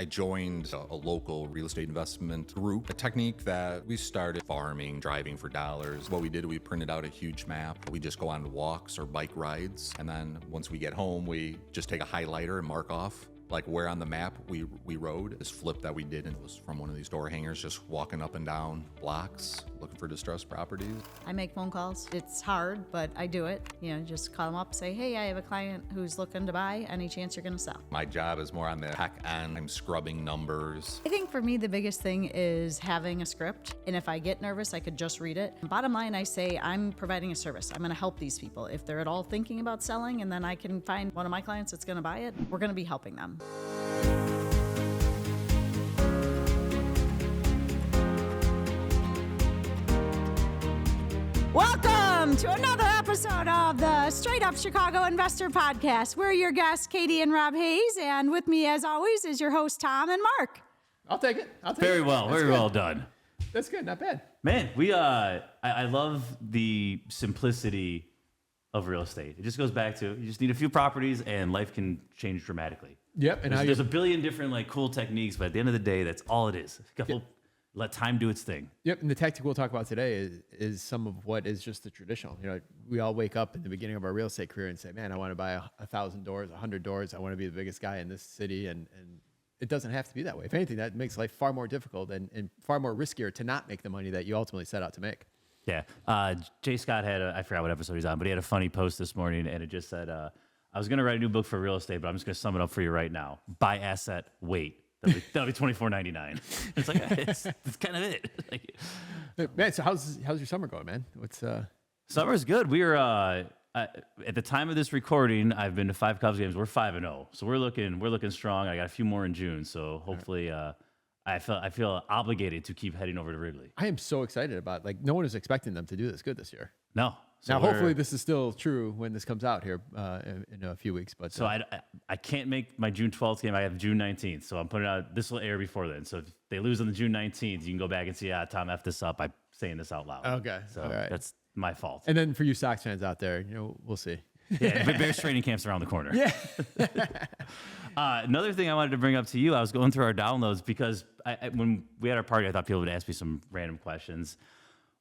I joined a local real estate investment group, a technique that we started farming, driving for dollars. What we did, we printed out a huge map. We just go on walks or bike rides. And then once we get home, we just take a highlighter and mark off like where on the map we rode. This flip that we did, and it was from one of these door hangers, just walking up and down blocks looking for distressed properties. I make phone calls. It's hard, but I do it. Just call them up, say, hey, I have a client who's looking to buy. Any chance you're gonna sell? My job is more on the tech end. I'm scrubbing numbers. I think for me, the biggest thing is having a script. And if I get nervous, I could just read it. Bottom line, I say I'm providing a service. I'm gonna help these people. If they're at all thinking about selling and then I can find one of my clients that's gonna buy it, we're gonna be helping them. Welcome to another episode of the Straight Up Chicago Investor Podcast. We're your guests, Katie and Rob Hayes, and with me, as always, is your host, Tom and Mark. I'll take it. Very well. Very well done. That's good. Not bad. Man, I love the simplicity of real estate. It just goes back to you just need a few properties and life can change dramatically. Yep. And there's a billion different cool techniques, but at the end of the day, that's all it is. Let time do its thing. Yep. And the tactic we'll talk about today is some of what is just the traditional. We all wake up in the beginning of our real estate career and say, man, I want to buy 1,000 doors, 100 doors. I want to be the biggest guy in this city. And it doesn't have to be that way. If anything, that makes life far more difficult and far more riskier to not make the money that you ultimately set out to make. Yeah. Jay Scott had I forgot what episode he's on, but he had a funny post this morning and it just said, I was going to write a new book for real estate, but I'm just going to sum it up for you right now. Buy asset, wait. That'll be $24.99. It's like, it's kind of it. Man, so how's your summer going, man? Summer's good. We are, at the time of this recording, I've been to 5 Cubs games. We're 5-0. So we're looking strong. I got a few more in June. So hopefully, I feel obligated to keep heading over to Wrigley. I am so excited about no one is expecting them to do this good this year. No. So now, hopefully this is still true when this comes out here in a few weeks. But so I can't make my June 12th game. I have June 19th. So I'm putting out, this will air before then. So if they lose on the June 19th, you can go back and see, Tom effed this up by saying this out loud. Okay. So all right. That's my fault. And then for you Sox fans out there, we'll see. Yeah, Bears training camp's around the corner. Yeah. Another thing I wanted to bring up to you, I was going through our downloads because when we had our party, I thought people would ask me some random questions.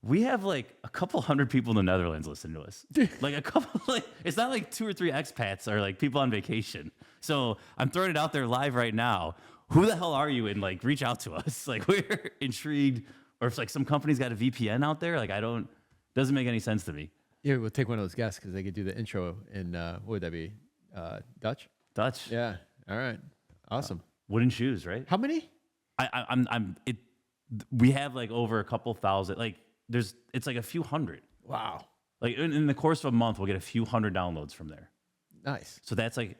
We have a couple hundred people in the Netherlands listening to us. It's not like 2 or 3 expats or people on vacation. So I'm throwing it out there live right now. Who the hell are you? And reach out to us. We're intrigued. Or if some company's got a VPN out there, doesn't make any sense to me. Yeah, we'll take one of those guests because they could do the intro in, what would that be? Dutch? Dutch. Yeah. All right. Awesome. Wooden shoes, right? How many? We have over a couple thousand, it's a few hundred. Wow. In the course of a month, we'll get a few hundred downloads from there. Nice. So that's a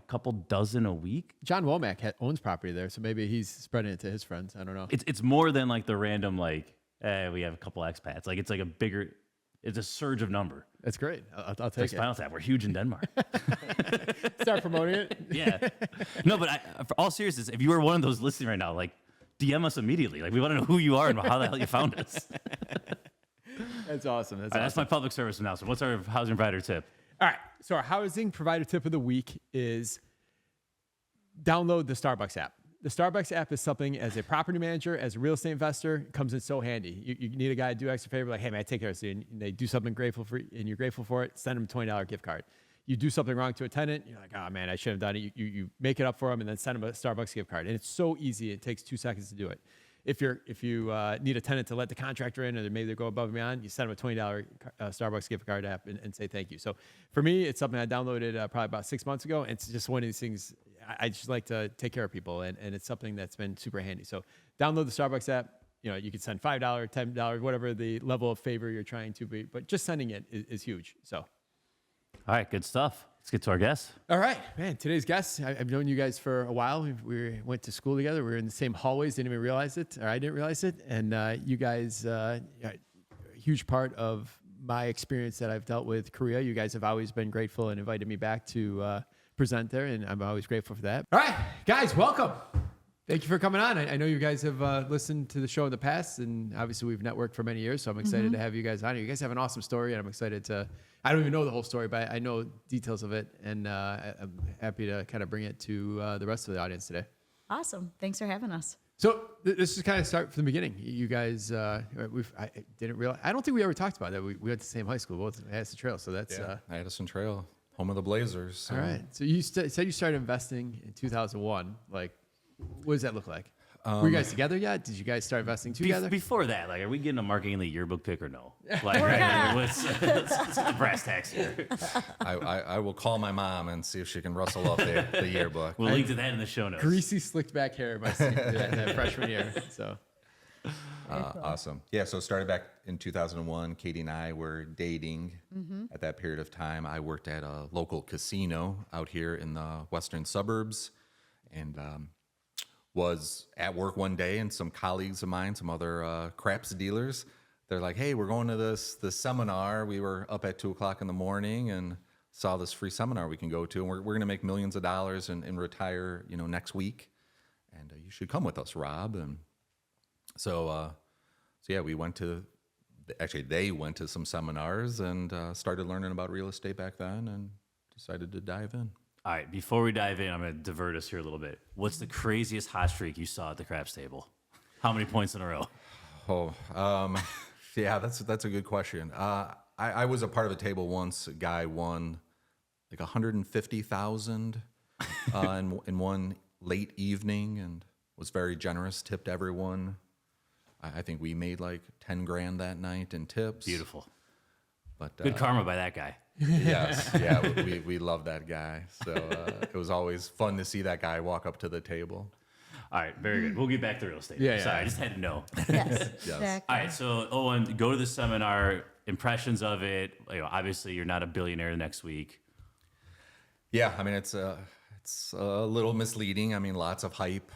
couple dozen a week. John Womack owns property there, so maybe he's spreading it to his friends. I don't know. It's more than the random we have a couple expats. It's a bigger. It's a surge of number. That's great. I'll take like it. Spinal Tap. We're huge in Denmark. Start promoting it. Yeah. No, but for all seriousness, if you are one of those listening right now, DM us immediately. We want to know who you are and how the hell you found us. That's awesome. That's my public service announcement. What's our housing provider tip? All right. So our housing provider tip of the week is download the Starbucks app. The Starbucks app is something as a property manager, as a real estate investor, it comes in so handy. You need a guy to do extra favor, hey man, I take care of you. And they do something grateful for, and you're grateful for it. Send them a $20 gift card. You do something wrong to a tenant, you're like, oh man, I should have done it. You make it up for them and then send them a Starbucks gift card. And it's so easy. It takes 2 seconds to do it. If you need a tenant to let the contractor in, or maybe they go above and beyond, you send them a $20 Starbucks gift card app and say thank you. So for me, it's something I downloaded probably about 6 months ago. And it's just one of these things. I just like to take care of people, and it's something that's been super handy. So download the Starbucks app. You can send $5, $10, whatever the level of favor you're trying to be, but just sending it is huge. So, all right, good stuff. Let's get to our guests. All right, man. Today's guests, I've known you guys for a while. We went to school together. We were in the same hallways. Didn't even realize it, or I didn't realize it. And you guys, a huge part of my experience that I've dealt with Korea. You guys have always been grateful and invited me back to present there, and I'm always grateful for that. All right, guys, welcome. Thank you for coming on. I know you guys have listened to the show in the past, and obviously we've networked for many years, so I'm excited to have you guys on. You guys have an awesome story, and I'm excited to, I don't even know the whole story, but I know details of it, and I'm happy to kind of bring it to the rest of the audience today. Awesome. Thanks for having us. So this is kind of start from the beginning. You guys, I didn't realize. I don't think we ever talked about that. We went to the same high school, both at Addison Trail. So that's Addison Trail, home of the Blazers. So. all right. So you said you started investing in 2001. Like, what does that look like? Were you guys together yet? Did you guys start investing together? Before that, like, are we getting a Mark Ainley yearbook pick or no? Like, right, let's get the brass tacks here. I will call my mom and see if she can rustle up the yearbook. We'll link to that in the show notes. Greasy, slicked back hair my that freshman year. So Awesome. Yeah, so started back in 2001. Katie and I were dating at that period of time. I worked at a local casino out here in the Western Suburbs, and was at work one day, and some colleagues of mine, some other craps dealers, they're like, hey, we're going to this seminar. We were up at 2 o'clock in the morning and saw this free seminar we can go to, and we're going to make millions of dollars and retire, next week. And you should come with us, Rob. And so yeah, we went to, actually they went to some seminars and started learning about real estate back then and decided to dive in. All right, before we dive in, I'm going to divert us here a little bit. What's the craziest hot streak you saw at the craps table? How many points in a row? Yeah, that's a good question. I was a part of a table once. A guy won like 150,000 in one late evening and was very generous, tipped everyone. I think we made like 10 grand that night in tips. Beautiful. But good karma by that guy. Yes, yeah, we love that guy. So it was always fun to see that guy walk up to the table. All right, very good. We'll get back to real estate. Yeah, Sorry, yeah. I just had to know. Yes. Yes. All right, so Owen, go to the seminar, impressions of it. Obviously, you're not a billionaire next week. Yeah, I mean it's a little misleading. I mean, lots of hype,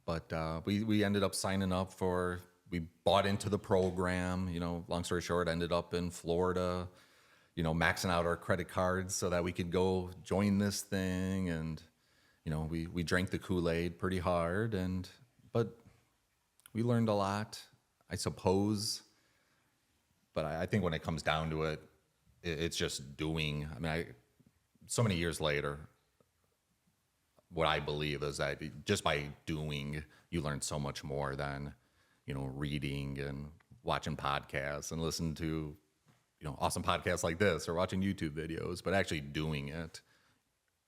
but we ended up signing up for. We bought into the program. Long story short, ended up in Florida. Maxing out our credit cards so that we could go join this thing, and we drank the Kool-Aid pretty hard, but we learned a lot, I suppose. But I think when it comes down to it, it's just doing. I mean, so many years later, what I believe is that just by doing, you learn so much more than reading and watching podcasts and listening to awesome podcasts like this or watching YouTube videos. But actually doing it,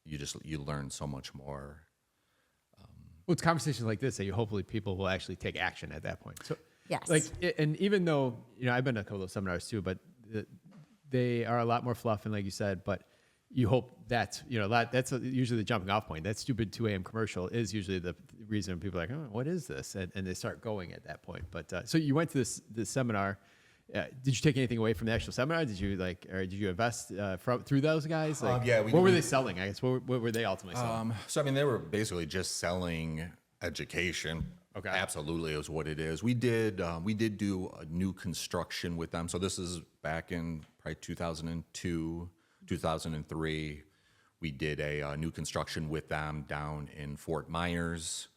you learn so much more. well, it's conversations like this that hopefully people will actually take action at that point. So Yes. and even though I've been to a couple of seminars too, but they are a lot more fluff, and like you said, but you hope that's that's usually the jumping off point. That stupid 2 a.m. commercial is usually the reason people are like, oh, what is this? And they start going at that point. But so you went to this seminar. Did you take anything away from the actual seminar? Did you or did you invest through those guys? Yeah. What were they selling? I guess what were they ultimately selling? So I mean, they were basically just selling education. Okay. Absolutely is what it is. We did do a new construction with them. So this is back in probably 2002, 2003. We did a new construction with them down in Fort Myers.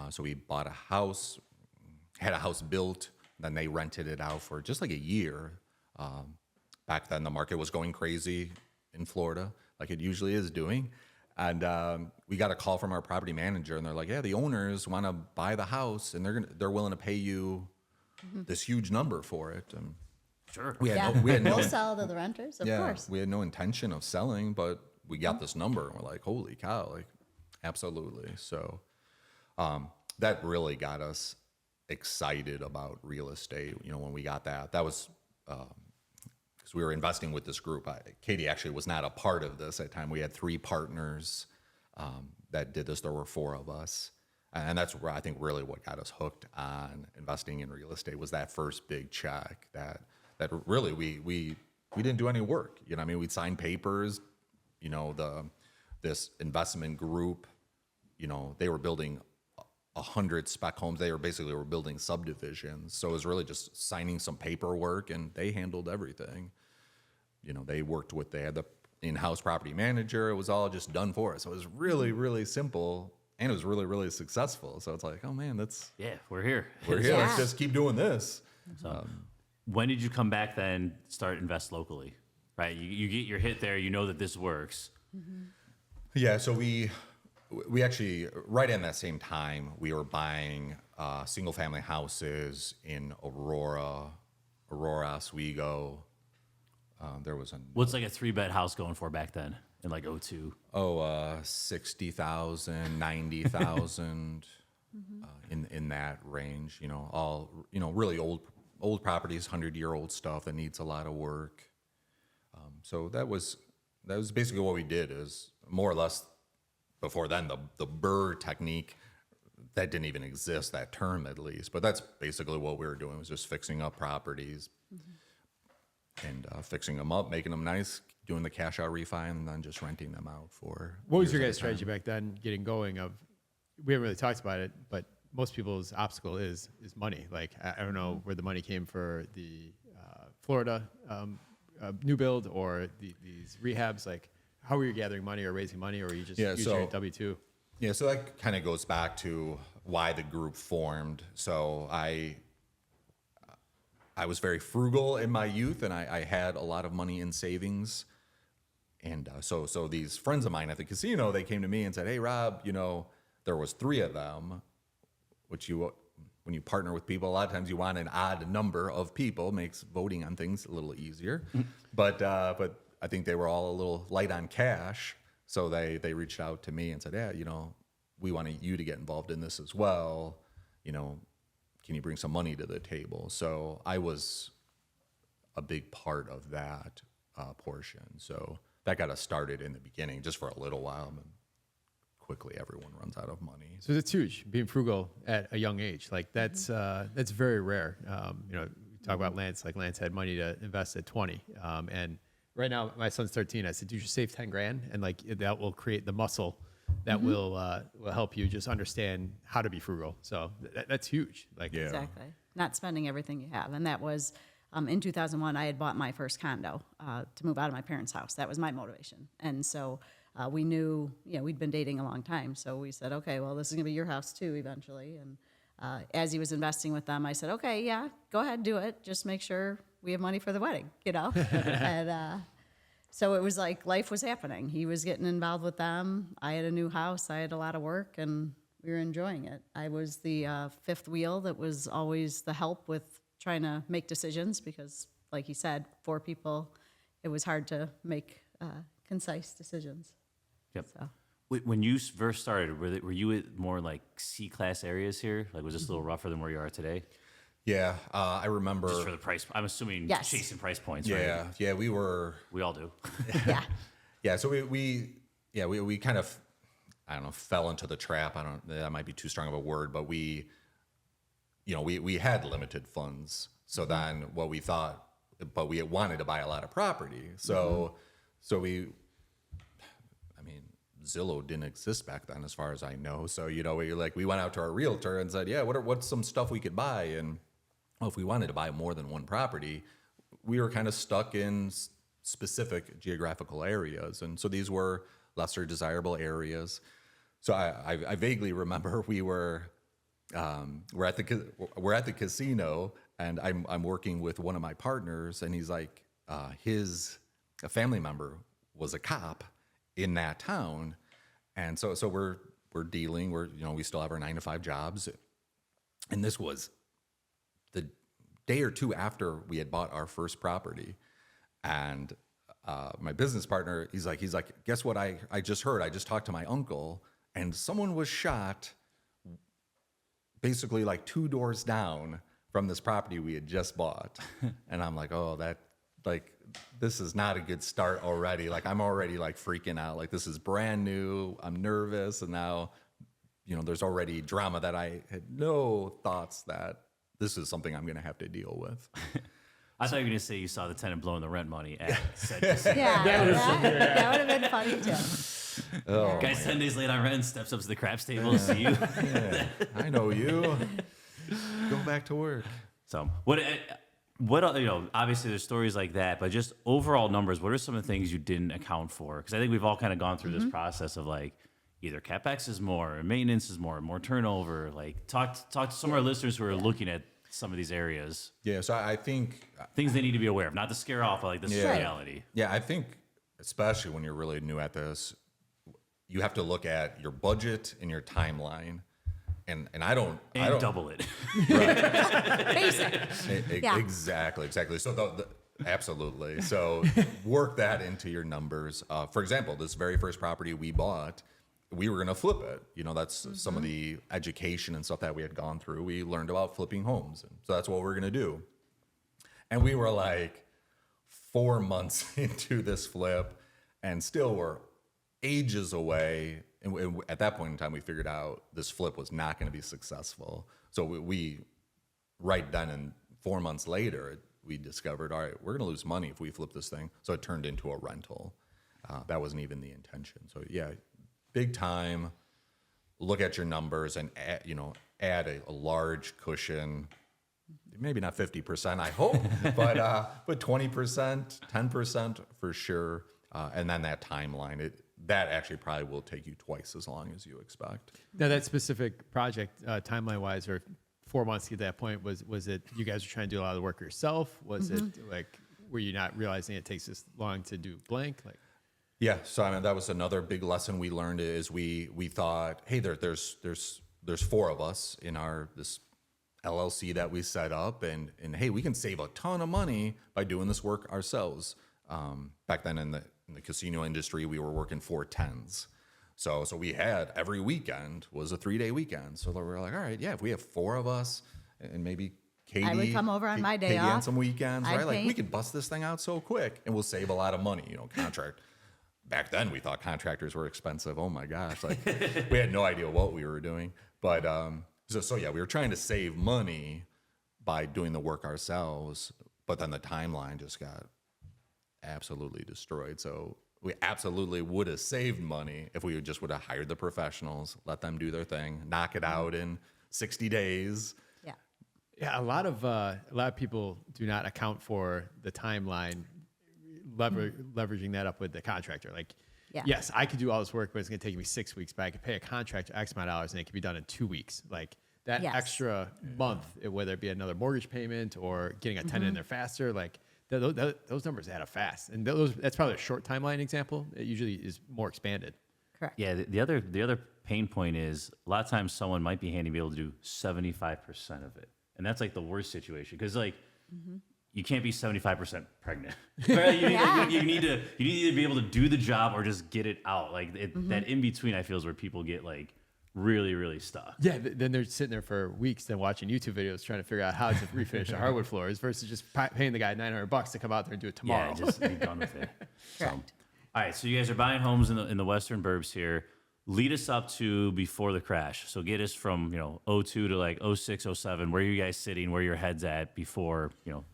So we bought a house, had a house built, then they rented it out for just like a year. Back then, the market was going crazy in Florida, like it usually is doing. And we got a call from our property manager, and they're like, "Yeah, the owners want to buy the house, and they're willing to pay you this huge number for it." And Sure. we had no We'll sell to the renters, of course. we had no intention of selling, but we got this number, and we're like, "Holy cow!" Like, absolutely. So that really got us excited about real estate. When we got that was because we were investing with this group. Katie actually was not a part of this at the time. We had 3 partners that did this. There were 4 of us, and that's where I think really what got us hooked on investing in real estate was that first big check. That really we didn't do any work. I mean, we'd sign papers. This investment group, they were building 100 spec homes. They were building subdivisions. So it was really just signing some paperwork, and they handled everything. They had the in-house property manager. It was all just done for us. So it was really, really simple, and it was really, really successful. So it's like, oh man, We're here. we're here. Let's just keep doing this. So, when did you come back then start invest locally? Right, you get your hit there. You know that this works. Yeah, so we We actually, right in that same time, we were buying single family houses in Aurora, Oswego. There was What's like a 3-bed house going for back then in like '02? 60,000, 90,000, in that range. All really old properties, 100-year-old stuff that needs a lot of work. So that was basically what we did. Is more or less before then the BRRRR technique that didn't even exist, that term at least. But that's basically what we were doing, was just fixing up properties and fixing them up, making them nice, doing the cash out refi, and then just renting them out for. What was years your at a guys' strategy time. back then, getting going? We haven't really talked about it, but most people's obstacle is money. Like, I don't know where the money came for the Florida new build or these rehabs. Like, how were you gathering money or raising money, or were you just using your W-2? Yeah, so that kind of goes back to why the group formed. So I was very frugal in my youth, and I had a lot of money in savings. And so these friends of mine at the casino, they came to me and said, "Hey, Rob, there was 3 of them," which when you partner with people, a lot of times you want an odd number of people, makes voting on things a little easier. But I think they were all a little light on cash. So they reached out to me and said, "Yeah, we want you to get involved in this as well. Can you bring some money to the table?" So I was a big part of that portion. So that got us started in the beginning, just for a little while. And quickly, everyone runs out of money. So it's huge, being frugal at a young age. Like, that's very rare. We talk about Lance. Like, Lance had money to invest at 20, and right now my son's 13. I said, "You should save 10 grand, and like that will create the muscle that will help you just understand how to be frugal." So that's huge. Like, Yeah. Exactly. Not spending everything you have. And that was in 2001, I had bought my first condo to move out of my parents' house. That was my motivation. And so we knew, we'd been dating a long time. So we said, okay, well, this is going to be your house too eventually. And as he was investing with them, I said, okay, yeah, go ahead, do it. Just make sure we have money for the wedding, And so it was like life was happening. He was getting involved with them. I had a new house. I had a lot of work, and we were enjoying it. I was the fifth wheel that was always the help with trying to make decisions because, like he said, 4 people, it was hard to make concise decisions. Yep. So. When you first started, were you at more like C-class areas here? Like, was this a little rougher than where you are today? Yeah, I remember. Just for the price, I'm assuming Yes. chasing price points, right? Yeah, we were. We all do. Yeah. Yeah, so we kind of, I don't know, fell into the trap. That might be too strong of a word, but we had limited funds. So then what we thought, but we wanted to buy a lot of property. So Zillow didn't exist back then, as far as I know. So, we went out to our realtor and said, yeah, what's some stuff we could buy? And if we wanted to buy more than one property, we were kind of stuck in specific geographical areas. And so these were lesser desirable areas. So I vaguely remember we're at the casino, and I'm working with one of my partners, and he's like, a family member was a cop in that town. And so we're dealing, we still have our 9-to-5 jobs. And this was the day or two after we had bought our first property. And my business partner, he's like, guess what I just heard? I just talked to my uncle, and someone was shot basically like 2 doors down from this property we had just bought. And I'm like, oh, this is not a good start already. Like, I'm already like freaking out. Like, this is brand new. I'm nervous. And now, there's already drama that I had no thoughts that this is something I'm going to have to deal with. I thought you were going to say you saw the tenant blowing the rent money at said Yeah, that would have been funny too. Oh, Guys, 10 days late on rent, steps up to the craps table, see you. yeah, I know you. Go back to work. So what obviously there's stories like that, but just overall numbers, what are some of the things you didn't account for? Because I think we've all kind of gone through this process of like either CapEx is more, or maintenance is more turnover. Like talk to some of our listeners who are looking at some of these areas. Yeah, so I think Things they need to be aware of, not to scare off, but like this is Yeah. reality. Yeah, I think especially when you're really new at this, you have to look at your budget and your timeline. And I don't double it. Basic. Yeah. Exactly. So absolutely. So work that into your numbers. For example, this very first property we bought, we were going to flip it. You know, that's some of the education and stuff that we had gone through. We learned about flipping homes. And so that's what we're going to do. And we were like 4 months into this flip and still were ages away. And at that point in time, we figured out this flip was not going to be successful. So we right then and 4 months later, we discovered, all right, we're going to lose money if we flip this thing. So it turned into a rental. That wasn't even the intention. So yeah, big time. Look at your numbers and add a large cushion. Maybe not 50%, I hope, but 20%, 10% for sure. And then that timeline, that actually probably will take you twice as long as you expect. Now that specific project, timeline-wise, or 4 months to get to that point, was it you guys were trying to do a lot of the work yourself? Was it like, were you not realizing it takes this long to do blank? Like, yeah. So I mean, that was another big lesson we learned is we thought, hey, there's 4 of us in this LLC that we set up, and hey, we can save a ton of money by doing this work ourselves. Back then in the casino industry, we were working 410s. So we had every weekend was a 3-day weekend. So we were like, all right, yeah, if we have 4 of us and maybe Katie, I would come over on my day Katie on off. some weekends, I'd right? Like paint. we could bust this thing out so quick and we'll save a lot of money, contract. Back then we thought contractors were expensive. Oh my gosh. Like we had no idea what we were doing. But so yeah, we were trying to save money by doing the work ourselves, but then the timeline just got absolutely destroyed. So we absolutely would have saved money if we would have hired the professionals, let them do their thing, knock it out in 60 days. Yeah. yeah, a lot of people do not account for the timeline, leveraging that up with the contractor. Like, Yeah. yes, I could do all this work, but it's going to take me 6 weeks. But I could pay a contractor X amount of dollars, and it could be done in 2 weeks. Like that Yes. extra month, whether it be another mortgage payment or getting a tenant in there faster, like. Those numbers add up fast, and that's probably a short timeline example. It usually is more expanded. Correct. Yeah, the other pain point is a lot of times someone might be handy to be able to do 75% of it, and that's like the worst situation because like you can't be 75% pregnant. Right? You need to either be able to do the job or just get it out. Like that in between, I feel is where people get like really, really stuck. Yeah, then they're sitting there for weeks then watching YouTube videos trying to figure out how to refinish the hardwood floors versus just paying the guy $900 to come out there and do it tomorrow. Yeah, just be done with it. Correct. All right, so you guys are buying homes in the Western Burbs here. Lead us up to before the crash. So get us from 02 to like 06, 07. Where are you guys sitting? Where your head's at before You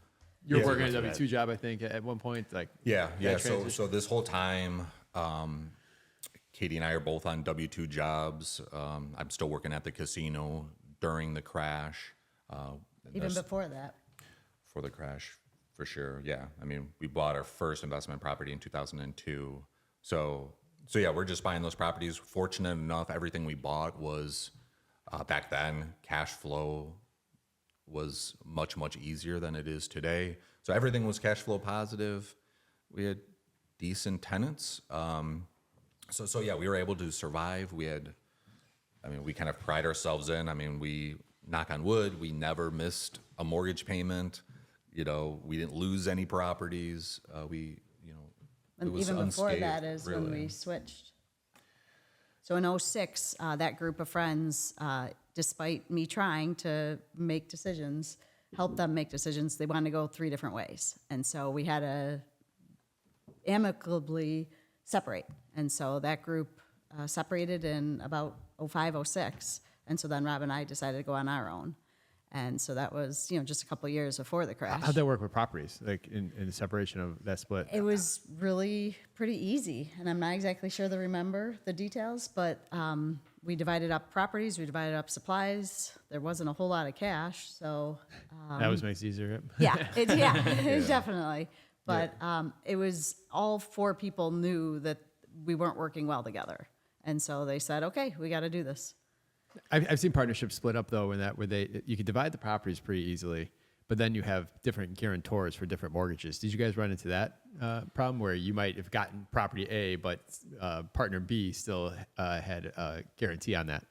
were Yeah. working a W-2 job, I think, at one point. Like Yeah. transition. So this whole time, Katie and I are both on W-2 jobs. I'm still working at the casino during the crash. Even before that. For the crash, for sure. Yeah. I mean, we bought our first investment property in 2002. So yeah, we're just buying those properties. Fortunate enough, everything we bought was back then, cash flow was much, much easier than it is today. So everything was cash flow positive. We had decent tenants. So yeah, we were able to survive. We kind of pride ourselves in. I mean, we knock on wood, we never missed a mortgage payment. We didn't lose any properties. And it was even before unscathed, that is when really. we switched. So in 06, that group of friends, despite me trying to make decisions, help them make decisions, they wanted to go 3 different ways. And so we had to amicably separate. And so that group separated in about 05, 06. And so then Rob and I decided to go on our own. And so that was, just a couple of years before the crash. how'd that work with properties, like in the separation of that split? It was really pretty easy, and I'm not exactly sure to remember the details, but we divided up properties, we divided up supplies. There wasn't a whole lot of cash, so That always makes it easier. definitely. But it was all 4 people knew that we weren't working well together, and so they said, "Okay, we got to do this." I've seen partnerships split up though, where you could divide the properties pretty easily, but then you have different guarantors for different mortgages. Did you guys run into that problem where you might have gotten property A, but partner B still had a guarantee on that?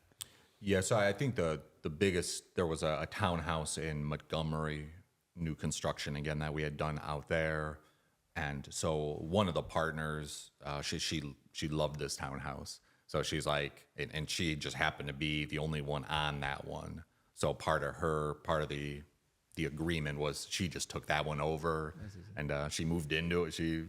Yeah, so I think the biggest, there was a townhouse in Montgomery, new construction again that we had done out there. And so one of the partners, she loved this townhouse. So she's like, and she just happened to be the only one on that one. So part of the agreement was she just took that one over, and she moved into it. She,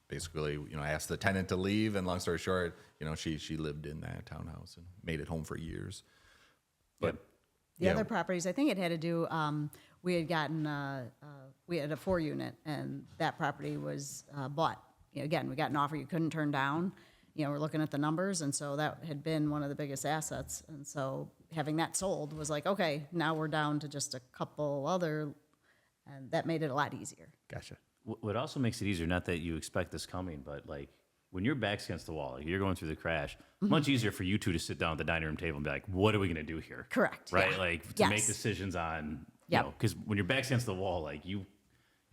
basically, asked the tenant to leave, and long story short, she lived in that townhouse and made it home for years. But The other properties, I think it had to do, we had gotten, we had a 4-unit, and that property was bought. Again, we got an offer you couldn't turn down. We're looking at the numbers, and so that had been one of the biggest assets. And so having that sold was like, okay, now we're down to just a couple other, and that made it a lot easier. Gotcha. What also makes it easier, not that you expect this coming, but like when your back's against the wall, like you're going through the crash, much easier for you two to sit down at the dining room table and be like, what are we going to do here? Correct. Right? Yeah. Like to make decisions on, because when your back's against the wall, like you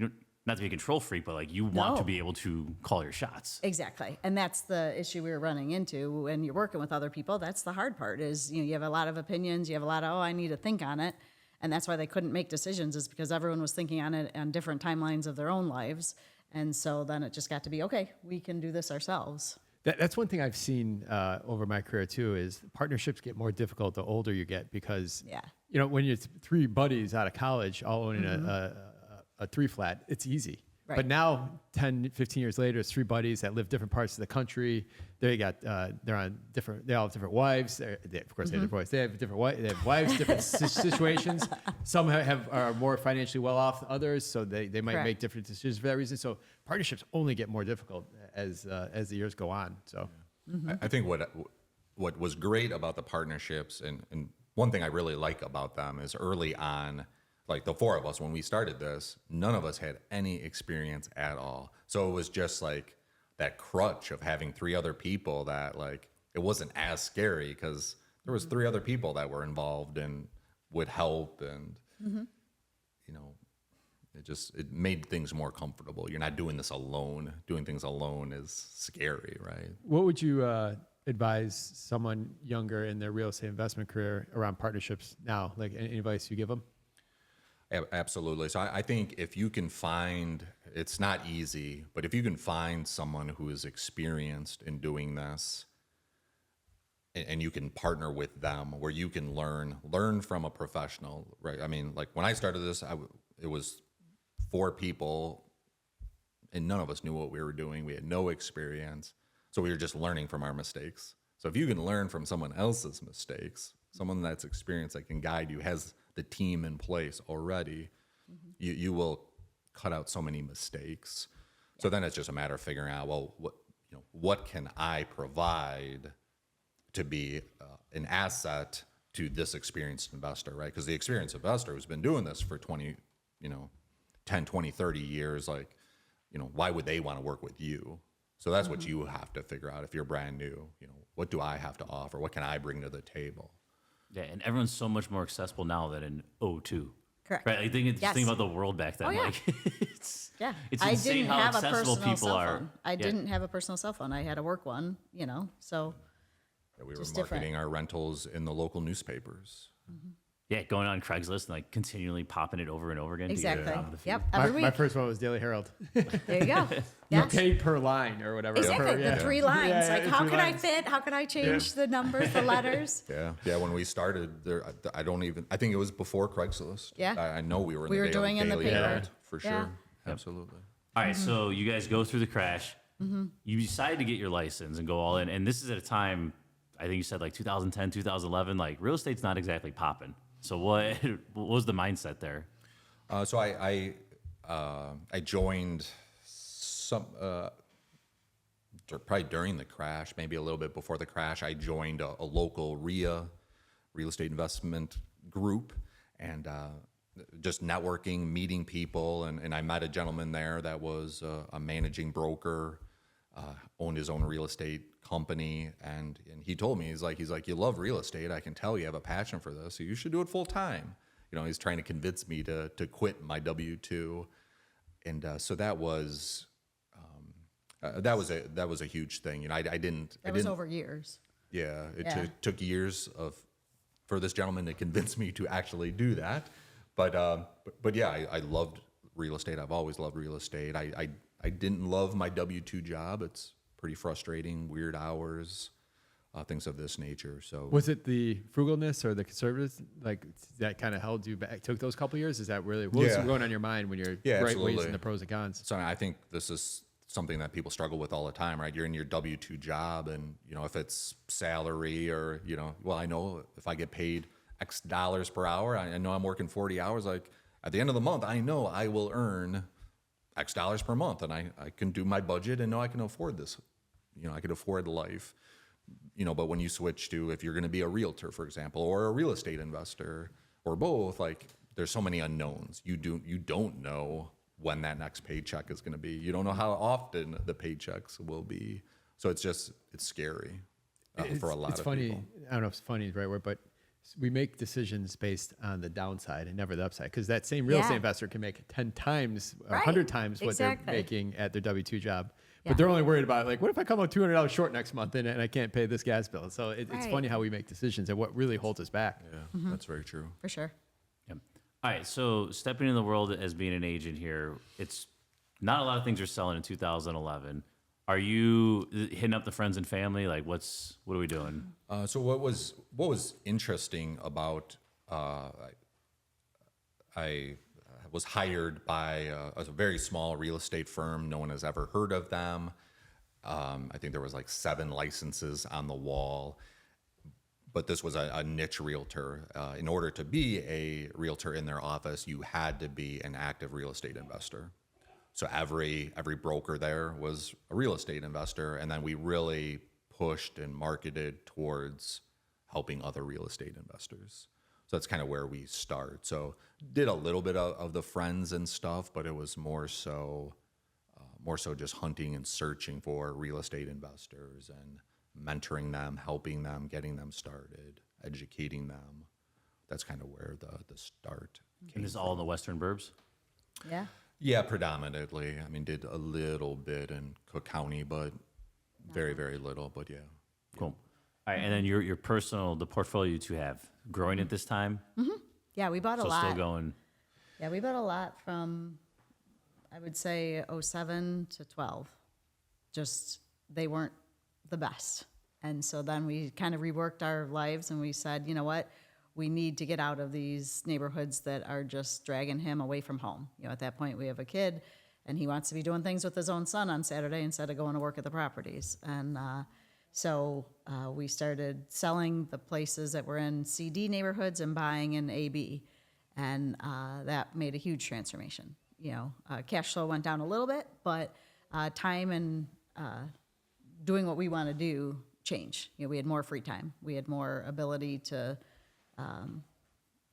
know, not to be a control freak, but like you want to be able to call your shots. Exactly. And that's the issue we were running into when you're working with other people. That's the hard part is, you have a lot of opinions. You have a lot of, I need to think on it. And that's why they couldn't make decisions, is because everyone was thinking on it on different timelines of their own lives. And so then it just got to be, okay, we can do this ourselves. That's one thing I've seen over my career too, is partnerships get more difficult the older you get, because, when you're 3 buddies out of college all owning a 3-flat, it's easy. Right. But now 10, 15 years later, it's 3 buddies that live different parts of the country. They all have different wives. Of course, they have their boys. They have they have wives, different situations. Some are more financially well off than others, so they might make different decisions for that reason. So partnerships only get more difficult as the years go on. So I think what was great about the partnerships, and one thing I really like about them is early on, like the 4 of us, when we started this, none of us had any experience at all. So it was just like that crutch of having 3 other people that, like, it wasn't as scary because there was 3 other people that were involved and would help. And, it made things more comfortable. You're not doing this alone. Doing things alone is scary, right? what would you advise someone younger in their real estate investment career around partnerships now? Like any advice you give them? Absolutely. So I think if you can find, it's not easy, but if you can find someone who is experienced in doing this, and you can partner with them where you can learn from a professional, right? I mean, like when I started this, it was 4 people and none of us knew what we were doing. We had no experience. So we were just learning from our mistakes. So if you can learn from someone else's mistakes, someone that's experienced, that can guide you, has the team in place already, you will cut out so many mistakes. So then it's just a matter of figuring out, well, what can I provide to be an asset to this experienced investor, right? Because the experienced investor who's been doing this for 10, 20, 30 years, like, why would they want to work with you? So that's what you have to figure out if you're brand new. What do I have to offer? What can I bring to the table? Yeah, and everyone's so much more accessible now than in '02. Correct. Right? Think about the world back then. Oh, yeah. Like it's I insane didn't how have a accessible personal people cell are. phone. I didn't have a personal cell phone. I had a work one, so. Yeah, we were Just marketing different. our rentals in the local newspapers. Yeah, going on Craigslist and like continually popping it over and over again. Exactly. To get it out of the feed. Yep. Every My week. first one was Daily Herald. There you go. You Yes. pay per line or whatever. Exactly. The 3 lines. Yeah, like, the how 3 can I lines. fit? How can I change the numbers, the letters? Yeah. When we started there, I think it was before Craigslist. Yeah. I know we were in We the were doing in the Daily paper. Herald, for Yeah. sure. Absolutely. All right, so you guys go through the crash. You decide to get your license and go all in. And this is at a time, I think you said like 2010, 2011, like real estate's not exactly popping. So what was the mindset there? So I joined probably during the crash, maybe a little bit before the crash. I joined a local real estate investment group, and just networking, meeting people, and I met a gentleman there that was a managing broker, owned his own real estate company, and he told me, he's like, you love real estate. I can tell you have a passion for this, so you should do it full time. he's trying to convince me to quit my W-2. And so that was a huge thing. I didn't. That was over years. Yeah, it took years for this gentleman to convince me to actually do that. But yeah, I loved real estate. I've always loved real estate. I didn't love my W-2 job. It's pretty frustrating, weird hours, things of this nature. So was it the frugalness or the conservative that kind of held you back? Took those couple years? Is that really what was going on your mind when you're weighing the pros and cons? So I think this is something that people struggle with all the time, right? You're in your W-2 job, and if it's salary or well, I know if I get paid X dollars per hour, I know I'm working 40 hours. Like at the end of the month, I know I will earn X dollars per month, and I can do my budget and know I can afford this. I can afford life. But when you switch to, if you're going to be a realtor, for example, or a real estate investor, or both, like there's so many unknowns. You don't know when that next paycheck is going to be. You don't know how often the paychecks will be. So it's scary for a lot of funny. people. I don't know if funny is the right word, but we make decisions based on the downside and never the upside. Because that same real estate investor can make 10 times or 100 times what they're making at their W-2 job. But they're only worried about, like, what if I come out $200 short next month and I can't pay this gas bill? So it's funny how we make decisions and what really holds us back. Yeah, that's very true. For sure. Yep. All right, so stepping in the world as being an agent here, it's not a lot of things are selling in 2011. Are you hitting up the friends and family? Like, what are we doing? So what was interesting about I was hired by a very small real estate firm. No one has ever heard of them. I think there was like 7 licenses on the wall. But this was a niche realtor. In order to be a realtor in their office, you had to be an active real estate investor. So every broker there was a real estate investor, and then we really pushed and marketed towards helping other real estate investors. So that's kind of where we start. So did a little bit of the friends and stuff, but it was more so just hunting and searching for real estate investors and mentoring them, helping them, getting them started, educating them. That's kind of where the start came. And this is all in the Western Burbs? Yeah. Yeah, predominantly. I mean, did a little bit in Cook County, but very, very little. But yeah. Cool. All right, and then your personal, the portfolio you two have, growing at this time? Mm-hmm. Yeah, we bought a So lot. still going. Yeah, we bought a lot from, I would say, 07 to 12. Just, they weren't the best. And so then we kind of reworked our lives and we said, you know what? We need to get out of these neighborhoods that are just dragging him away from home. At that point, we have a kid and he wants to be doing things with his own son on Saturday instead of going to work at the properties. And so we started selling the places that were in CD neighborhoods and buying in AB. And that made a huge transformation. Cash flow went down a little bit, but time and doing what we want to do changed. We had more free time. We had more ability to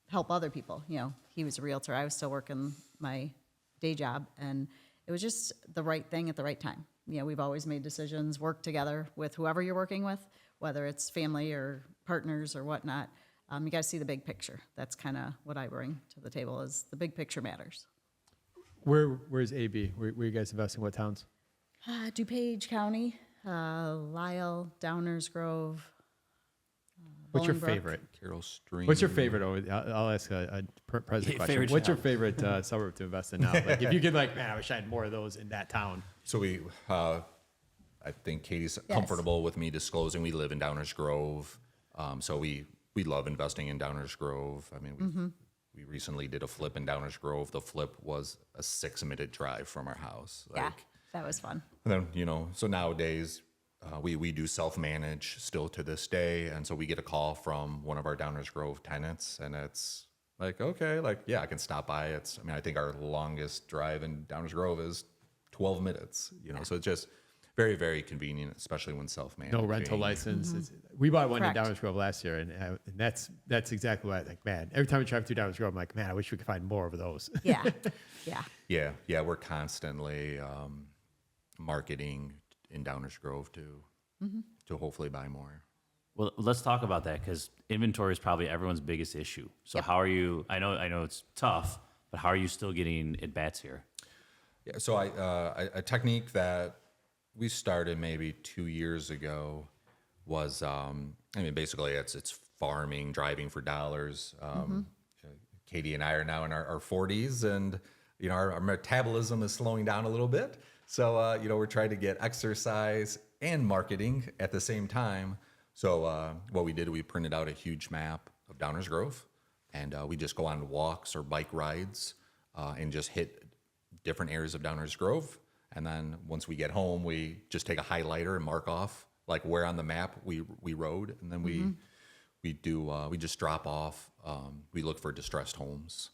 help other people. He was a realtor. I was still working my day job, and it was just the right thing at the right time. We've always made decisions, work together with whoever you're working with, whether it's family or partners or whatnot. You got to see the big picture. That's kind of what I bring to the table is the big picture matters. Where's AB? Where you guys investing? What towns? DuPage County, Lisle, Downers Grove. What's your Bolingbrook. favorite? Carroll Stream. What's your favorite? I'll ask a president question. Favorite What's your town? favorite suburb to invest in now? Like, if you could, man, I wish I had more of those in that town. So I think Katie's comfortable with me disclosing we live in Downers Grove. So we love investing in Downers Grove. I mean, we recently did a flip in Downers Grove. The flip was a 6-minute drive from our house. Yeah, that was fun. And then, so nowadays we do self-manage still to this day. And so we get a call from one of our Downers Grove tenants and it's like, okay, I can stop by. I think our longest drive in Downers Grove is 12 minutes, so it's just very, very convenient, especially when self-managing. No rental license. We bought one Correct. in Downers Grove last year, and that's exactly what I think. Man, every time we drive through Downers Grove, I'm like, man, I wish we could find more of those. Yeah, yeah. Yeah. We're constantly marketing in Downers Grove to hopefully buy more. Well, let's talk about that because inventory is probably everyone's biggest issue. So Yep. how are you? I know it's tough, but how are you still getting at bats here? Yeah, so a technique that we started maybe 2 years ago was, basically it's farming, driving for dollars. Katie and I are now in our 40s, and our metabolism is slowing down a little bit. So we're trying to get exercise and marketing at the same time. So what we did, we printed out a huge map of Downers Grove, and we just go on walks or bike rides and just hit different areas of Downers Grove. And then once we get home, we just take a highlighter and mark off like where on the map we rode, and then we just drop off. We look for distressed homes.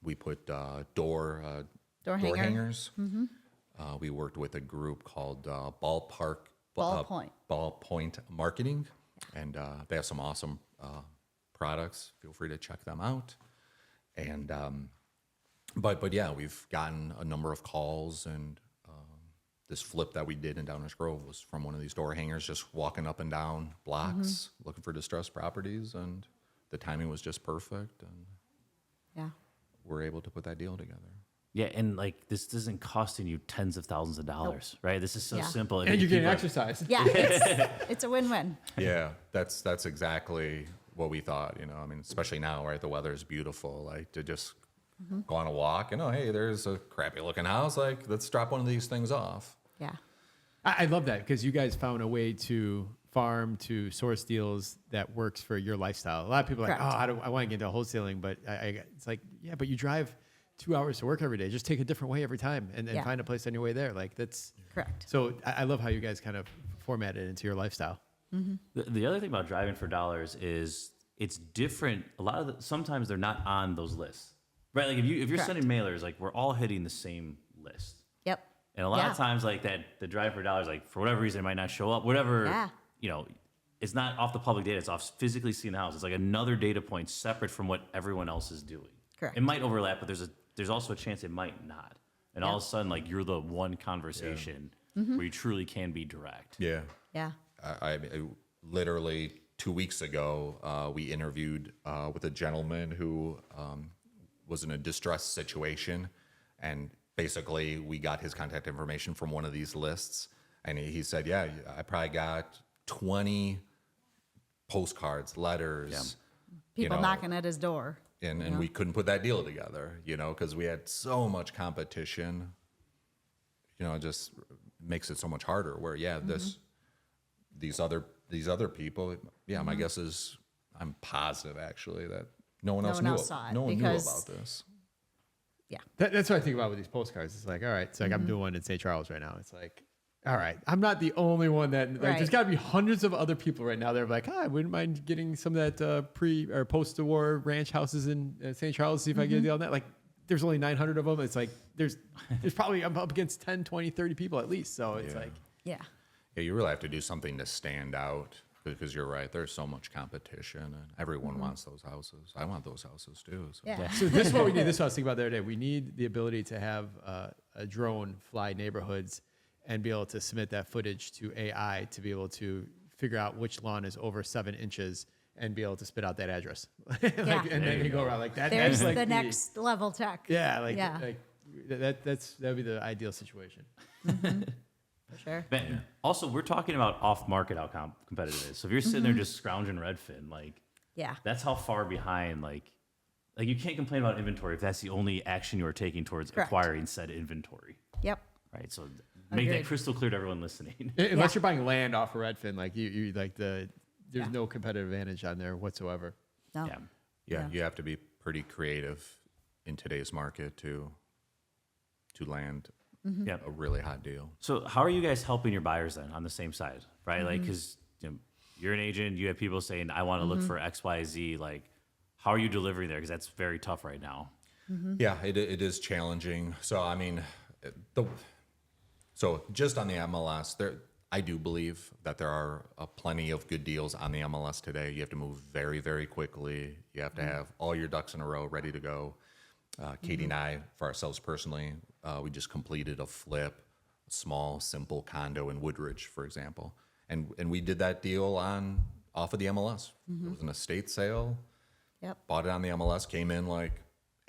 We put door hangers. We worked with a group called Ballpoint Marketing, and they have some awesome products. Feel free to check them out. And but yeah, we've gotten a number of calls, and this flip that we did in Downers Grove was from one of these door hangers, just walking up and down blocks looking for distressed properties, and the timing was just perfect, and Yeah. we're able to put that deal together. Yeah, and like this isn't costing you tens of thousands of dollars, right? This is so Yeah. simple. And you're getting People are- exercise. Yeah, it's a win-win. Yeah, that's exactly what we thought. Especially now, right? The weather is beautiful. Like to just go on a walk and hey, there's a crappy looking house. Like let's drop one of these things off. Yeah. I love that because you guys found a way to farm to source deals that works for your lifestyle. A lot of people are like, Correct. I want to get into wholesaling, but it's like, yeah, but you drive 2 hours to work every day. Just take a different way every time and Yeah. find a place on your way there. Like that's Correct. So I love how you guys kind of format it into your lifestyle. The other thing about driving for dollars is it's different. Sometimes they're not on those lists, right? Like if you're Correct. sending mailers, like we're all hitting the same list. Yep. And a lot Yeah. of times, like the drive for dollars, like for whatever reason, it might not show up. Whatever, Yeah. it's not off the public data. It's off physically seeing the house. It's like another data point separate from what everyone else is doing. Correct. It might overlap, but there's also a chance it might not. And all of a sudden, like you're the one conversation where you truly can be direct. Yeah. Yeah. I literally 2 weeks ago, we interviewed with a gentleman who was in a distressed situation, and basically we got his contact information from one of these lists, and he said, "Yeah, I probably got 20 postcards, letters, People knocking at his door. and we couldn't put that deal together, because we had so much competition. It just makes it so much harder. Where these other people, my guess is I'm positive actually that no one else knew saw it no one knew because- about this. Yeah. That's what I think about with these postcards. It's like, all right, it's like I'm doing one in St. Charles right now. It's like, all right, I'm not the only one that like, Right. there's got to be hundreds of other people right now that are like, I wouldn't mind getting some of that pre or post-war ranch houses in St. Charles. See if I can get a deal on that. Like, there's only 900 of them. It's like there's probably I'm up against 10, 20, 30 people at least. So it's like, Yeah. Yeah, you really have to do something to stand out, because you're right. There's so much competition, and everyone wants those houses. I want those houses too. So. Yeah. so this is what we need. This is what I was thinking about the other day. We need the ability to have a drone fly neighborhoods and be able to submit that footage to AI to be able to figure out which lawn is over 7 inches and be able to spit out that address. Yeah. And then you go around like that. There's that's like the next level tech. Yeah, like Yeah. that'd be the ideal situation. For sure. But also, we're talking about off market how competitive it is. So if you're sitting there just scrounging Redfin, like Yeah. that's how far behind. Like you can't complain about inventory if that's the only action you are taking towards Correct. acquiring said inventory, Yep. right? So make that Agreed. crystal clear to everyone listening. Unless you're buying land off of Redfin, like you like there's Yeah. no competitive advantage on there whatsoever. No. Yeah. Yeah, you have to be pretty creative in today's market to land Yeah. a really hot deal. So how are you guys helping your buyers then on the same side, right? Like, because you're an agent, you have people saying, I want to look for X, Y, Z. Like, how are you delivering there? Because that's very tough right now. Yeah, it is challenging. So I mean, so just on the MLS, I do believe that there are plenty of good deals on the MLS today. You have to move very, very quickly. You have to have all your ducks in a row ready to go. Katie and I, for ourselves personally, we just completed a flip, a small, simple condo in Woodridge, for example. And we did that deal on off of the MLS. It was an estate sale. Yep. Bought it on the MLS, came in like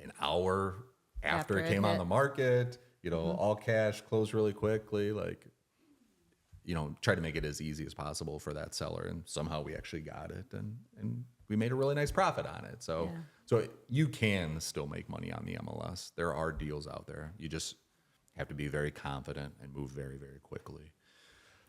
an hour after it it came on hit. the market, all cash, closed really quickly, try to make it as easy as possible for that seller. And somehow we actually got it and we made a really nice profit on it. So, so you can still make money on the MLS. There are deals out there. You just have to be very confident and move very, very quickly.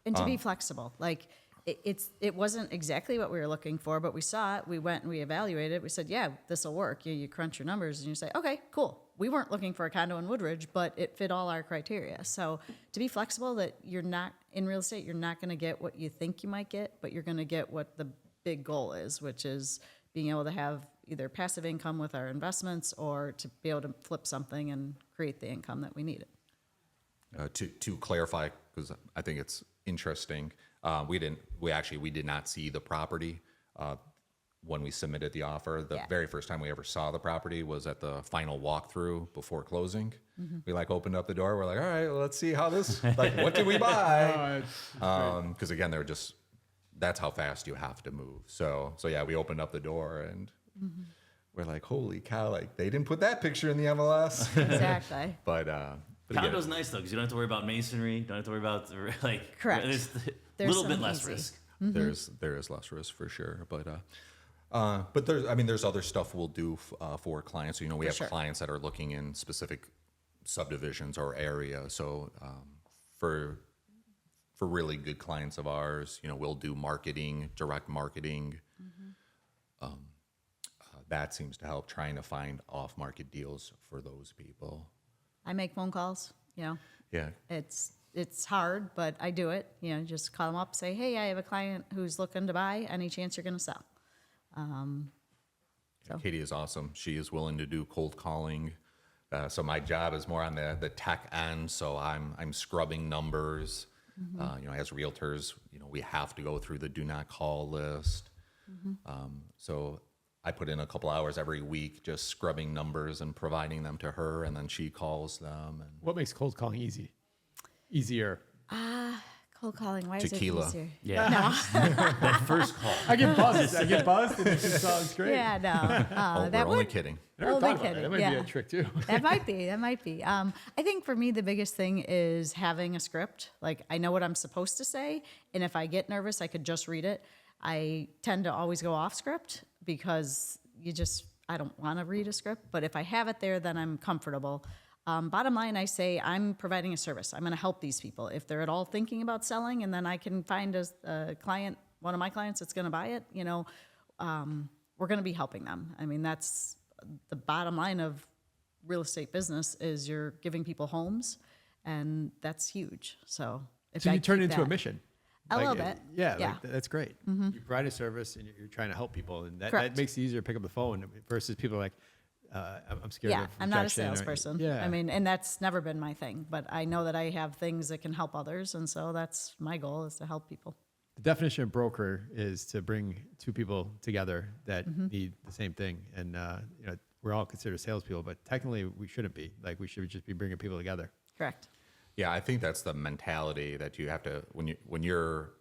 And to be flexible. Like it wasn't exactly what we were looking for, but we saw it. We went and we evaluated it. We said, yeah, this will work. You crunch your numbers and you say, okay, cool. We weren't looking for a condo in Woodridge, but it fit all our criteria. So to be flexible, that you're not in real estate, you're not going to get what you think you might get, but you're going to get what the big goal is, which is being able to have either passive income with our investments or to be able to flip something and create the income that we needed. To clarify, because I think it's interesting, we did not see the property when we submitted the offer. The very first time we ever saw the property was at the final walkthrough before closing. We opened up the door. We're like, all right, well, let's see how this, what can we buy? Because again, that's how fast you have to move. So yeah, we opened up the door and we're like, holy cow, they didn't put that picture in the MLS. Exactly. But Condo's nice though, because you don't have to worry about masonry. Don't have to worry about Correct. There's a little bit some less easy. risk. there is less risk for sure. But there's other stuff we'll do for clients. We have sure. clients that are looking in specific subdivisions or areas. So for really good clients of ours, we'll do marketing, direct marketing. That seems to help, trying to find off-market deals for those people. I make phone calls, Yeah. It's hard, but I do it. Just call them up, say, hey, I have a client who's looking to buy. Any chance you're going to sell? Katie is awesome. She is willing to do cold calling. So my job is more on the tech end. So I'm scrubbing numbers. As realtors, we have to go through the do not call list. So I put in a couple hours every week just scrubbing numbers and providing them to her, and then she calls them. And What makes cold calling easier? Cold calling, why Tequila. is it easier? Yeah. That first call. I get buzzed. And it sounds great. Yeah, no. we're only kidding. Never Only thought about kidding, That might be yeah. a trick too. That might be. I think for me, the biggest thing is having a script. I know what I'm supposed to say, and if I get nervous, I could just read it. I tend to always go off script because I don't want to read a script, but if I have it there, then I'm comfortable. Bottom line, I say I'm providing a service. I'm going to help these people. If they're at all thinking about selling, and then I can find a client, one of my clients that's going to buy it, we're going to be helping them. I mean, that's the bottom line of real estate business is you're giving people homes, and that's huge. So if So I you turn it keep into a that- mission. A little bit. Yeah, Yeah. That's great. You provide a service and you're trying to help people, and that Correct. makes it easier to pick up the phone versus people are like, I'm scared Yeah, of I'm not a rejection or- salesperson. Yeah. I mean, and that's never been my thing, but I know that I have things that can help others, and so that's my goal, is to help people. The definition of broker is to bring two people together that need the same thing. And, we're all considered salespeople, but technically we shouldn't be. We should just be bringing people together. Correct. Yeah, I think that's the mentality that you have to when you're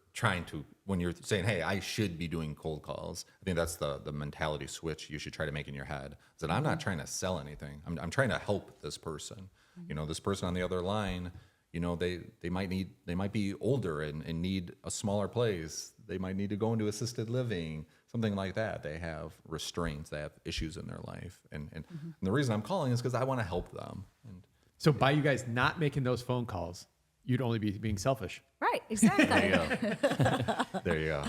saying, hey, I should be doing cold calls. I think that's the mentality switch you should try to make in your head. Is that I'm not trying to sell anything. I'm trying to help this person. This person on the other line, they might be older and need a smaller place. They might need to go into assisted living, something like that. They have restraints, they have issues in their life. And the reason I'm calling is because I want to help them. And So by you guys not making those phone calls, you'd only be being selfish. Right, exactly. there you go.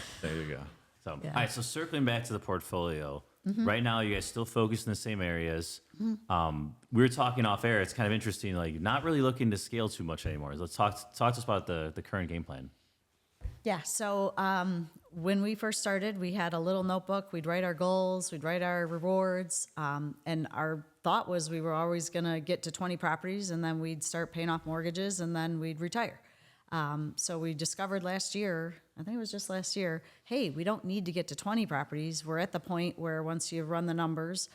So, Yeah. all right. So circling back to the portfolio, right now you guys still focus in the same areas. We were talking off air. It's kind of interesting, not really looking to scale too much anymore. Let's talk to us about the current game plan. Yeah, so when we first started, we had a little notebook. We'd write our goals, we'd write our rewards, and our thought was we were always going to get to 20 properties, and then we'd start paying off mortgages, and then we'd retire. So we discovered last year, I think it was just last year, hey, we don't need to get to 20 properties. We're at the point where once you run the numbers,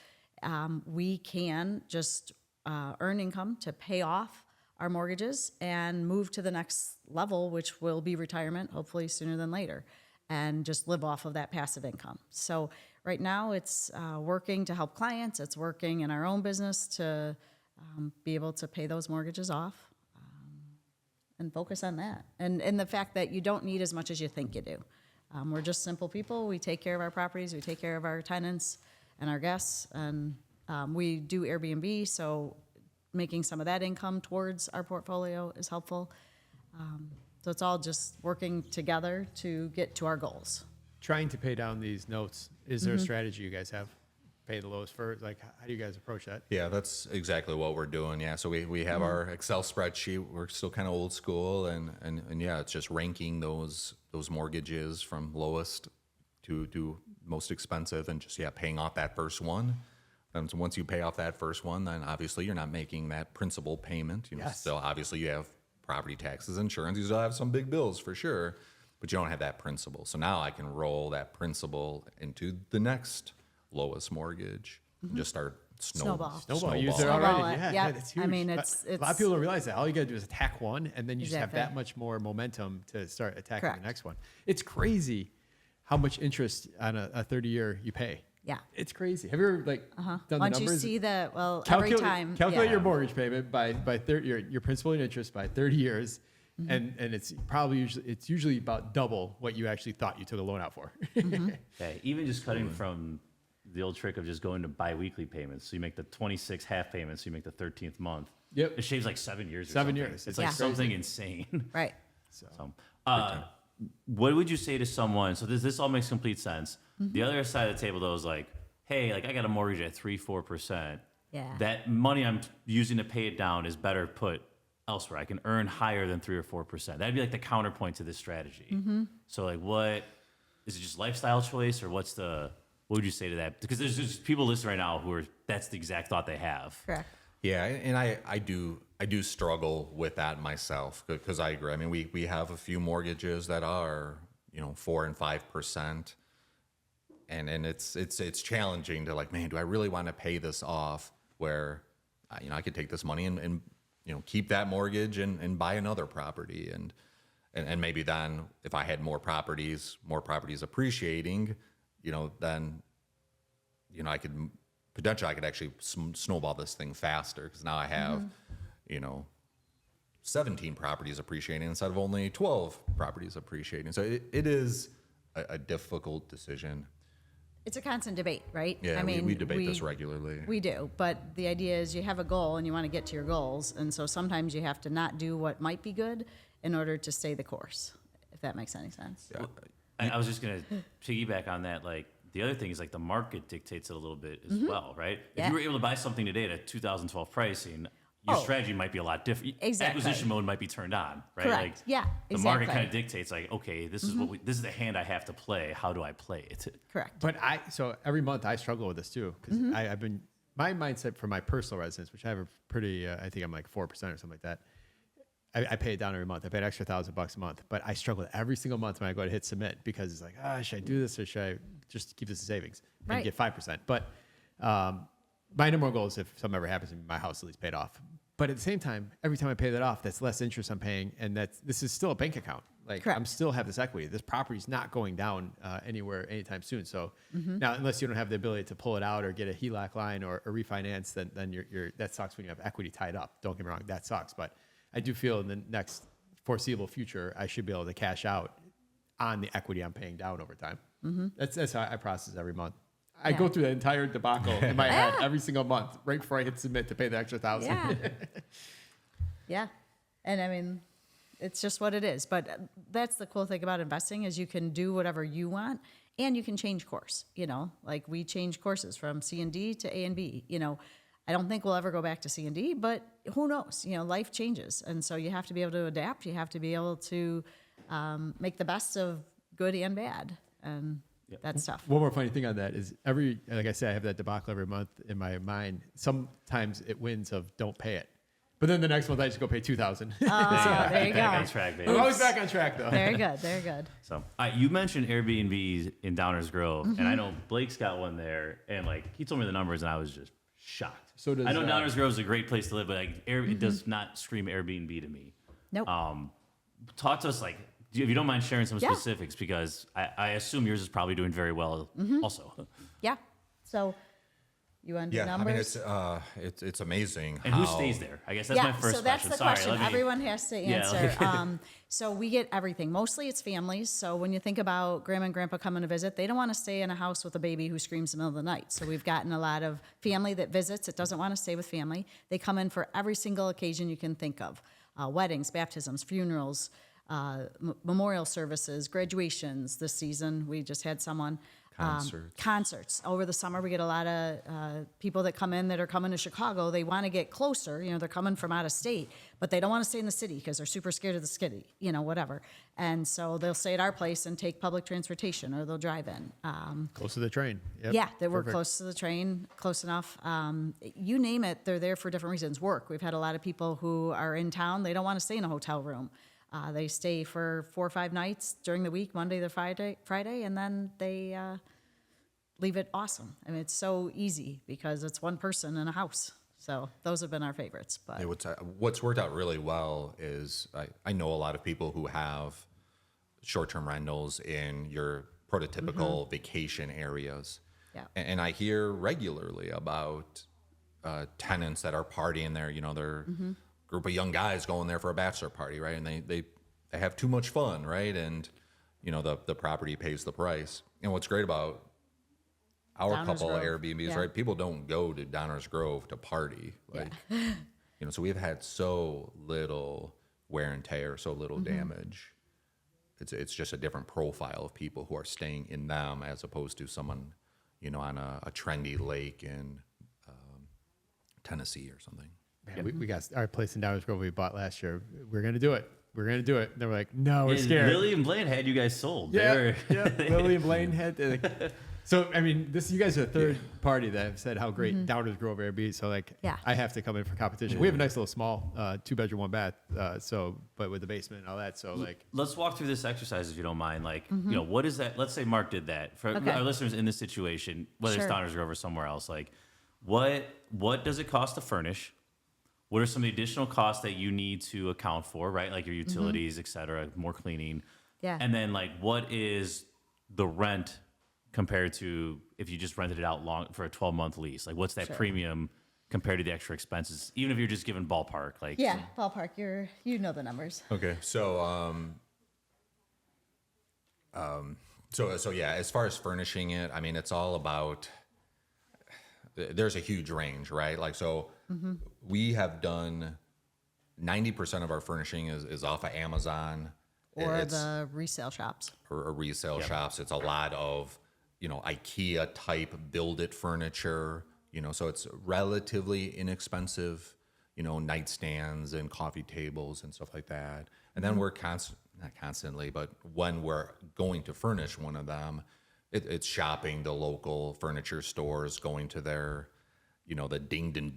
we can just earn income to pay off our mortgages and move to the next level, which will be retirement, hopefully sooner than later. and just live off of that passive income. So right now it's working to help clients. It's working in our own business to be able to pay those mortgages off and focus on that. And the fact that you don't need as much as you think you do. We're just simple people. We take care of our properties. We take care of our tenants and our guests. And we do Airbnb, so making some of that income towards our portfolio is helpful. So it's all just working together to get to our goals. Trying to pay down these notes, is there a strategy you guys have? Pay the lowest first? Like, how do you guys approach that? Yeah, that's exactly what we're doing. Yeah, so we have our Excel spreadsheet. We're still kind of old school, and yeah, it's just ranking those mortgages from lowest to most expensive, and just paying off that first one. And so once you pay off that first one, then obviously you're not making that principal payment. Yes. Still obviously you have property taxes, insurance. You still have some big bills for sure, but you don't have that principal. So now I can roll that principal into the next lowest mortgage and just start Snowball. Use it Snowball already. it. Yeah, Yep. that's huge. I mean, But it's a lot of people don't realize that. All you got to do is attack one, and then you just have Exactly. that much more momentum to start attacking Correct. the next one. It's crazy how much interest on a 30-year you pay. Yeah. It's crazy. Have you ever done the Once numbers? you see that, well, Calculate, every time. calculate yeah. your mortgage payment by 30, your principal and interest by 30 years, and it's probably usually about double what you actually thought you took a loan out for. Okay, even just cutting from the old trick of just going to biweekly payments. So you make the 26 half payments, so you make the 13th month. Yep. It shaves like 7 years. Or 7 something. years. It's Yeah. like something insane. Right. So, what would you say to someone? So this all makes complete sense. The other side of the table though is like, hey, like I got a mortgage at 3-4%. Yeah. That money I'm using to pay it down is better put elsewhere. I can earn higher than 3 or 4%. That'd be like the counterpoint to this strategy. So like, what is it? Just lifestyle choice, or what would you say to that? Because there's just people listening right now who are that's the exact thought they have. Correct. Yeah, and I do struggle with that myself, because I agree. I mean, we have a few mortgages that are 4 and 5%, and it's challenging to like, man, do I really want to pay this off? Where I could take this money and keep that mortgage and buy another property, and maybe then if I had more properties appreciating, then I could actually snowball this thing faster, because now I have 17 properties appreciating instead of only 12 properties appreciating. So it is a difficult decision. It's a constant debate, right? Yeah, I mean, we debate this regularly. We do, but the idea is you have a goal and you want to get to your goals, and so sometimes you have to not do what might be good in order to stay the course, if that makes any sense. Yeah. I was just gonna piggyback on that. Like the other thing is like the market dictates it a little bit as well, right? If Yeah. you were able to buy something today at a 2012 pricing, your strategy might be a lot different. Exactly. Acquisition mode might be turned on, right? Correct. Like Yeah, the market exactly. kind of dictates like, okay, this is this is the hand I have to play. How do I play it? Correct. But so every month I struggle with this too, because I've been, my mindset for my personal residence, which I have a pretty, I think I'm like 4% or something like that. I pay it down every month. I pay an extra $1,000 a month, but I struggle every single month when I go to hit submit, because it's like, should I do this, or should I just keep this in savings and Right. get 5%? But my number one goal is, if something ever happens to me, my house at least paid off. But at the same time, every time I pay that off, that's less interest I'm paying, and this is still a bank account. Like, Correct. I'm still have this equity. This property's not going down anywhere anytime soon. So now, unless you don't have the ability to pull it out or get a HELOC line or refinance, then you're that sucks when you have equity tied up. Don't get me wrong, that sucks. But I do feel in the next foreseeable future, I should be able to cash out on the equity I'm paying down over time. That's how I process every month. I go through the entire debacle in my head every single month, right before I hit submit to pay the extra $1,000. Yeah. Yeah. And I mean, it's just what it is. But that's the cool thing about investing, is you can do whatever you want, and you can change course. Like we change courses from C and D to A and B. I don't think we'll ever go back to C and D, but who knows? Life changes. And so you have to be able to adapt. You have to be able to make the best of good and bad. And that's tough. One more funny thing on that is like I said, I have that debacle every month in my mind. Sometimes it wins of don't pay it. But then the next month I just go pay $2,000. There you Back on go. track, baby. I'm always back on track though. Very good. Very good. So you mentioned Airbnbs in Downers Grove, and I know Blake's got one there, and like he told me the numbers, and I was just shocked. So does, I know Downers Grove is a great place to live, but like it does not scream Airbnb to me. Nope. Talk to us, like, If you don't mind sharing some Yeah. specifics, because I assume yours is probably doing very well also. Yeah. So you want to do Yeah, numbers? I mean, it's amazing And how who stays there? I guess that's my first so that's question. the Sorry, question let me- everyone has to Yeah, answer. So we get everything. Mostly it's families. So when you think about grandma and grandpa coming to visit, they don't want to stay in a house with a baby who screams in the middle of the night. So we've gotten a lot of family that visits. It doesn't want to stay with family. They come in for every single occasion you can think of. Weddings, baptisms, funerals, memorial services, graduations. This season, we just had someone. Concerts. Over the summer, we get a lot of people that come in that are coming to Chicago. They want to get closer. You know, they're coming from out of state, but they don't want to stay in the city because they're super scared of the city, you know, whatever. And so they'll stay at our place and take public transportation, or they'll drive in. Close to the train. Yep. Yeah, they were Perfect. close to the train, close enough. You name it, they're there for different reasons. Work. We've had a lot of people who are in town. They don't want to stay in a hotel room. They stay for 4 or 5 nights during the week, Monday to Friday, and then they leave it awesome. I mean, it's so easy because it's one person in a house. So those have been our favorites. But what's worked out really well is I know a lot of people who have short-term rentals in your prototypical vacation areas. Yeah. And I hear regularly about tenants that are partying there. You know, they're group of young guys going there for a bachelor party, right? And they have too much fun, right? And you know, the property pays the price. And what's great about our Downers couple of Grove. Airbnbs, Yeah. right? People don't go to Downers Grove to party. Like, you know, so we've had so little wear and tear, so little damage. It's just a different profile of people who are staying in them as opposed to someone, you know, on a trendy lake in Tennessee or something. Man, we got our place in Downers Grove we bought last year. We're going to do it. We're going to do it. And they were like, no, we're Yeah, scared. Lily and Blaine had you guys sold. Yeah, yeah. Lily and Blaine had. So I mean, you guys are the third party that have said how great Downers Grove Airbnb. So like, Yeah. I have to come in for competition. We have a nice little small 2-bedroom, 1-bath. But with the basement and all that. So like, Let's walk through this exercise if you don't mind. Like, you know, what is that? Let's say Mark did that for Okay. our listeners in this situation, whether Sure. it's Downers Grove or somewhere else. Like, what does it cost to furnish? What are some of the additional costs that you need to account for, right? Like your utilities, et cetera, more cleaning. Yeah. And then like, what is the rent compared to if you just rented it out long for a 12-month lease? Like, what's that Sure. premium compared to the extra expenses? Even if you're just given ballpark, like, yeah, ballpark, you know the numbers. Okay, so so yeah, as far as furnishing it, I mean, it's all about. There's a huge range, right? Like, so we have done 90% of our furnishing is off of Amazon Or It's- the resale shops. or resale shops. It's a lot of, you know, IKEA type build it furniture, you know, so it's relatively inexpensive, you know, nightstands and coffee tables and stuff like that. And then we're not constantly, but when we're going to furnish one of them, it's shopping the local furniture stores, going to their, you know, the dinged and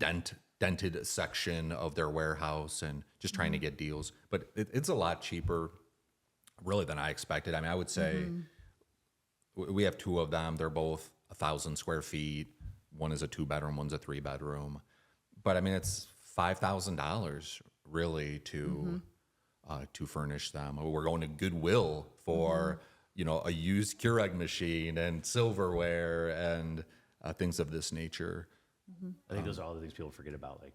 dented section of their warehouse and just trying to get deals. But it's a lot cheaper really than I expected. I mean, I would say we have 2 of them. They're both 1,000 square feet. One is a 2-bedroom, one's a 3-bedroom. But I mean, it's $5,000 really to furnish them. We're going to Goodwill for you know, a used Keurig machine and silverware and things of this nature. I think those are all the things people forget about. Like,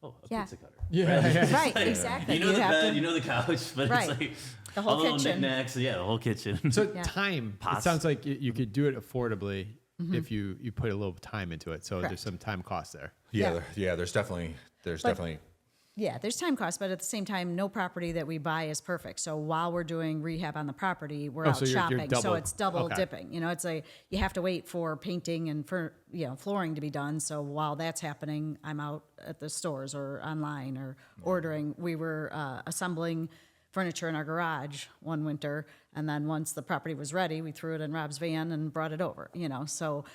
oh, a Yeah. pizza cutter. yeah. Right, exactly. You know the have bed, to- you know the couch, but Right. it's like The whole all the little kitchen. knickknacks. Yeah, the whole kitchen. So Yeah. time, Pots. it sounds like you could do it affordably if you put a little time into it. So Correct. there's some time cost there. Yeah. There's definitely Yeah, there's time cost, but at the same time, no property that we buy is perfect. So while we're doing rehab on the property, we're out so you're shopping. So double- it's double okay. dipping. You know, it's like you have to wait for painting and for flooring to be done. So while that's happening, I'm out at the stores or online or ordering. We were assembling furniture in our garage one winter, and then once the property was ready, we threw it in Rob's van and brought it over. You know, so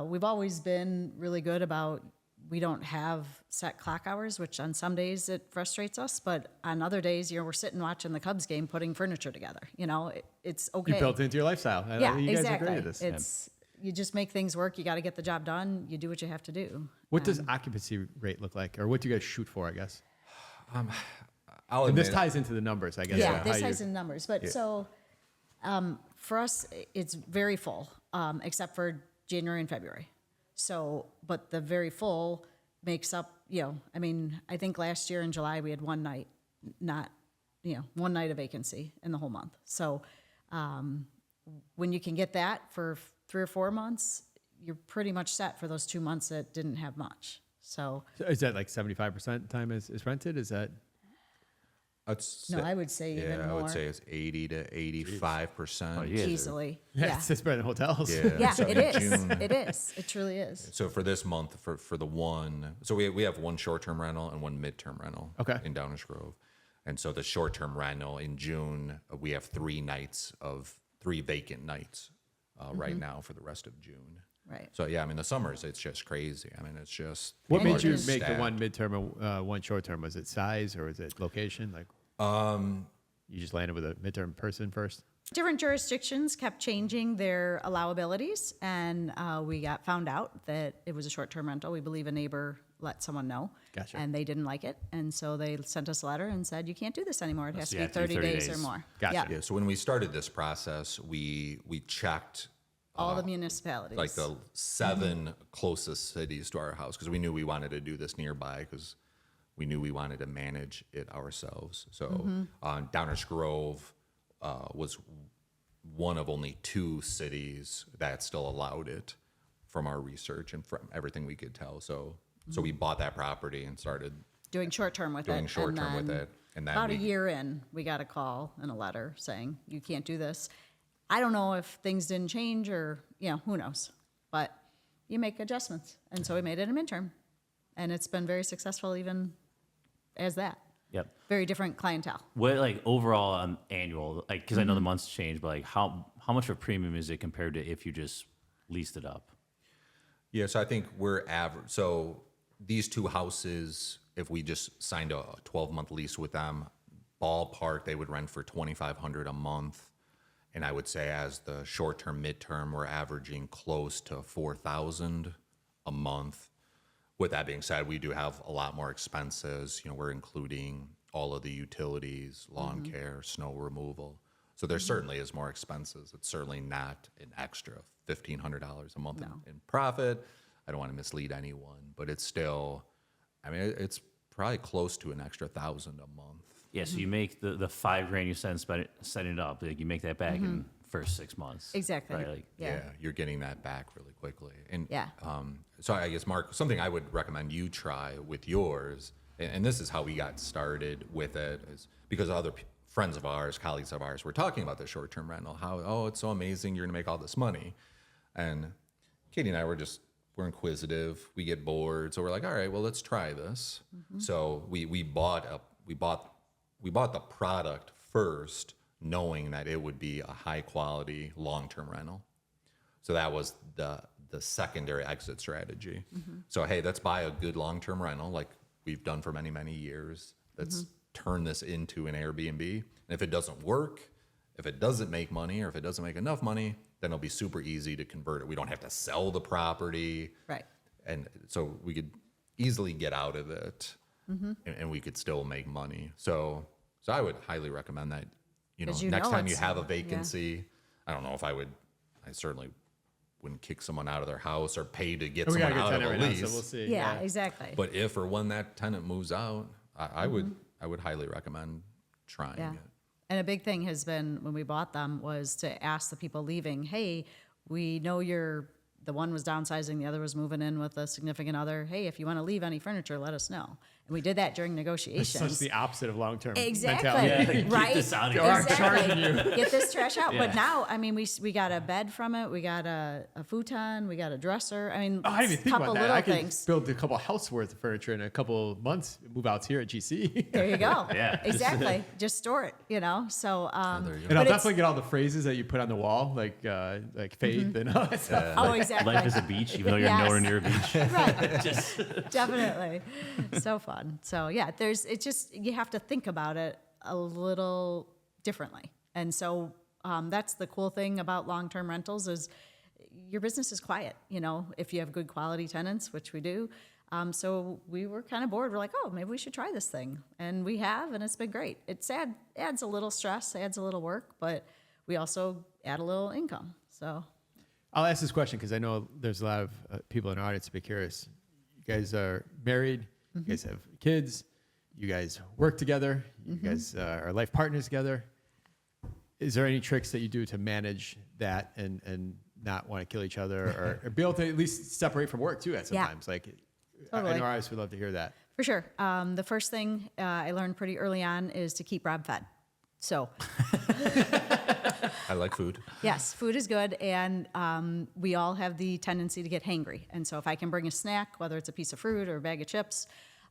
we've always been really good about. We don't have set clock hours, which on some days it frustrates us, but on other days, we're sitting watching the Cubs game, putting furniture together. You know, it's okay. You built it into your lifestyle. Yeah, You guys exactly. are great at this. It's you just make things work. You got to get the job done. You do what you have to do. What does occupancy rate look like? Or what do you guys shoot for, I guess? I'll And this admit- ties into the numbers, I guess. Yeah, how this you- has in numbers. But so for us, it's very full, except for January and February. So, but the very full makes up, I mean, I think last year in July we had one night, one night of vacancy in the whole month. So when you can get that for 3 or 4 months, you're pretty much set for those 2 months that didn't have much. So So is that like 75% time is rented? Is that? no, I would say even I more. would say it's 80 to 85%. Oh, yeah. Easily. Yeah, Yeah. it's better than hotels. Yeah, So it in is. June- It is. It truly is. So for this month, for the one, so we have one short-term rental and one midterm rental Okay. in Downers Grove. And so the short-term rental in June, we have 3 vacant nights right now for the rest of June. Right. So yeah, I mean, the summers, it's just crazy. I mean, it's just. What And made you just make the stacked. one midterm and one short term? Was it size or was it location? Like, you just landed with a midterm person first? Different jurisdictions kept changing their allowabilities, and we got found out that it was a short-term rental. We believe a neighbor let someone know, Gotcha. and they didn't like it, and so they sent us a letter and said, you can't do this anymore. It has to yeah, be 30 days or days. more. Gotcha. Yeah. Yeah, so when we started this process, we checked All the municipalities. like the 7 closest cities to our house because we knew we wanted to do this nearby because we knew we wanted to manage it ourselves. So Downers Grove was one of only 2 cities that still allowed it from our research and from everything we could tell. So we bought that property and started doing short-term with it. doing short-term with then it. And then about a we- year in, we got a call and a letter saying, you can't do this. I don't know if things didn't change or, who knows. But you make adjustments. And so we made it a midterm. And it's been very successful even as that. Yep. Very different clientele. What like overall annual, like because I know the months change, but like how much of a premium is it compared to if you just leased it up? Yeah, so I think we're average. So these 2 houses, if we just signed a 12-month lease with them, ballpark, they would rent for $2,500 a month. And I would say as the short-term, midterm, we're averaging close to $4,000 a month. With that being said, we do have a lot more expenses. We're including all of the utilities, lawn care, snow removal. So there certainly is more expenses. It's certainly not an extra $1,500 a month in profit. I don't want to mislead anyone, but it's still, I mean, it's probably close to an extra $1,000 a month. Yeah, so you make the $5,000 you spend setting it up, like you make that back in first 6 months. Exactly. Right, like, Yeah. You're getting that back really quickly. And Yeah. so I guess, Mark, something I would recommend you try with yours, and this is how we got started with it, is because other friends of ours, colleagues of ours, were talking about the short-term rental, how, oh, it's so amazing, you're gonna make all this money. And Katie and I we're inquisitive, we get bored, so we're like, all right, well, let's try this. So we bought the product first, knowing that it would be a high quality long-term rental. So that was the secondary exit strategy. So hey, let's buy a good long-term rental like we've done for many, many years. Let's turn this into an Airbnb. And if it doesn't work, if it doesn't make money, or if it doesn't make enough money, then it'll be super easy to convert it. We don't have to sell the property. Right. And so we could easily get out of it, and we could still make money. So I would highly recommend that. 'Cause Next time you it's- have a yeah. vacancy, I don't know if I certainly wouldn't kick someone out of their house or pay to get We got someone a good out of tenant a right now, lease. so we'll see. Yeah, exactly. But if or when that tenant moves out, I would highly recommend trying Yeah. it. And a big thing has been when we bought them was to ask the people leaving, hey, we know the one was downsizing, the other was moving in with a significant other. Hey, if you want to leave any furniture, let us know. And we did that during negotiations. Such the opposite of long-term Exactly. mentality. Get Right. this out of here. Exactly. Get this trash out. But Yeah. now, I mean, we got a bed from it. We got a futon. We got a dresser. I mean, Oh, I didn't even think couple about that. little I could things. build a couple house worth of furniture in a couple months, move out here at GC. There you go. Yeah. Exactly. Just store it. So. there you go. And I'll But it's- definitely get all the phrases that you put on the wall, like faith and all that stuff. Oh, exactly. Life is a beach, even though you're Yes. nowhere near a beach. Right. Definitely. So fun. So yeah, you have to think about it a little differently. And so that's the cool thing about long-term rentals is your business is quiet. If you have good quality tenants, which we do, So we were kind of bored. We're like, oh, maybe we should try this thing. And we have, and it's been great. It's adds a little stress, adds a little work, but we also add a little income. So I'll ask this question because I know there's a lot of people in the audience to be curious. You guys are married. You guys have kids. You guys work together. You guys are life partners together. Is there any tricks that you do to manage that and not want to kill each other or be able to at least separate from work too at sometimes? Like, Totally. I know ours would love to hear that. for sure. The first thing I learned pretty early on is to keep Rob fed. So I like food. yes, food is good, and we all have the tendency to get hangry. And so if I can bring a snack, whether it's a piece of fruit or a bag of chips,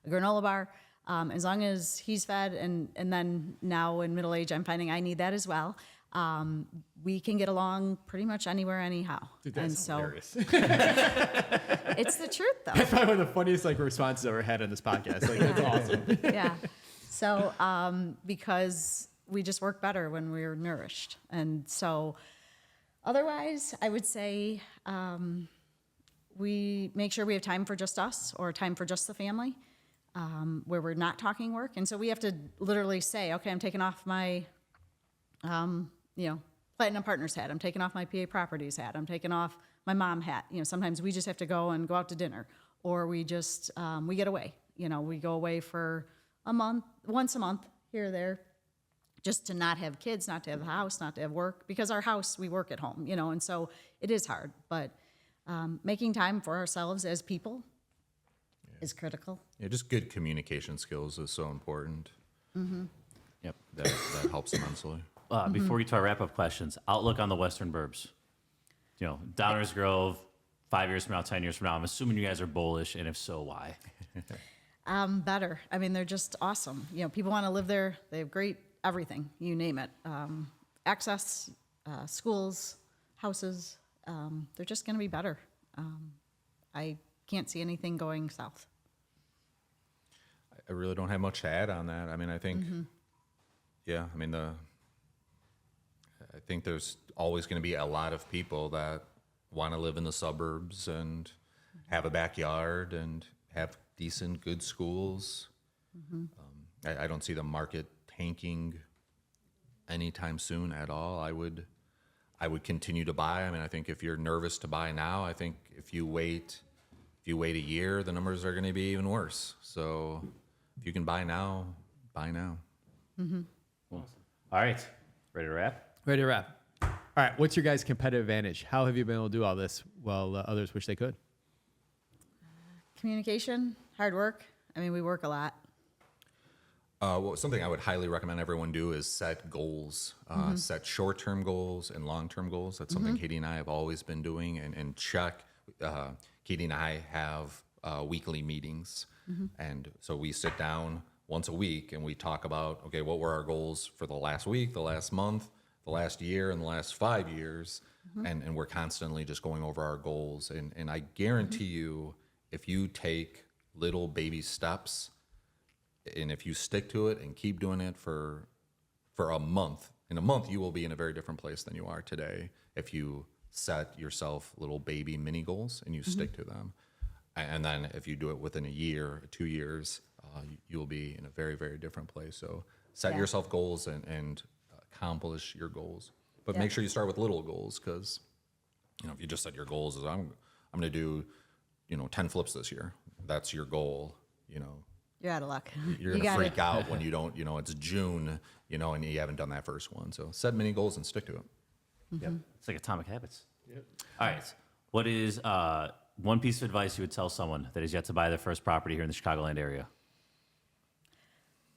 a granola bar, as long as he's fed, and then now in middle age, I'm finding I need that as well. We can get along pretty much anywhere, anyhow. Dude, and that's so hilarious. it's the truth, though. That's probably one of the funniest responses I've ever had on this podcast. Like, that's awesome. Yeah. So because we just work better when we're nourished, and so otherwise, I would say we make sure we have time for just us or time for just the family, where we're not talking work, and so we have to literally say, okay, I'm taking off my Platinum Partners hat. I'm taking off my PA Properties hat. I'm taking off my mom hat. Sometimes we just have to go out to dinner, or we just, we get away. We go away for once a month, here or there, just to not have kids, not to have the house, not to have work, because our house, we work at home, and so it is hard. But making time for ourselves as people is critical. Yeah, just good communication skills is so important. Yep. That helps immensely. Before we get to our wrap-up questions, outlook on the Western Burbs. Downers Grove, 5 years from now, 10 years from now. I'm assuming you guys are bullish, and if so, why? Better. I mean, they're just awesome. People want to live there. They have great everything, you name it. Access, schools, houses. They're just going to be better. I can't see anything going south. I really don't have much to add on that. I mean, I think, yeah, I mean, I think there's always going to be a lot of people that want to live in the suburbs and have a backyard and have decent, good schools. I don't see the market tanking anytime soon at all. I would continue to buy. I mean, I think if you're nervous to buy now, I think if you wait a year, the numbers are going to be even worse. So if you can buy now, buy now. Cool. All right. Ready to wrap? Ready to wrap. All right. What's your guys' competitive advantage? How have you been able to do all this while others wish they could? Communication, hard work. I mean, we work a lot. Well, something I would highly recommend everyone do is set goals, set short-term goals and long-term goals. That's something Katie and I have always been doing, and check. Katie and I have weekly meetings, and so we sit down once a week and we talk about, okay, what were our goals for the last week, the last month, the last year, and the last 5 years, and we're constantly just going over our goals. And I guarantee you, if you take little baby steps, and if you stick to it and keep doing it for a month, in a month you will be in a very different place than you are today if you set yourself little baby mini goals and you stick to them. And then if you do it within a year, 2 years, you will be in a very, very different place. So set yourself goals and accomplish your goals. But make sure you start with little goals, because if you just set your goals as I'm going to do 10 flips this year, that's your goal, You're out of luck. you're going to freak out when you don't, it's June, and you haven't done that first one. So set mini goals and stick to it. Yep. It's like Atomic Habits. Yep. All right. What is one piece of advice you would tell someone that is yet to buy their first property here in the Chicagoland area?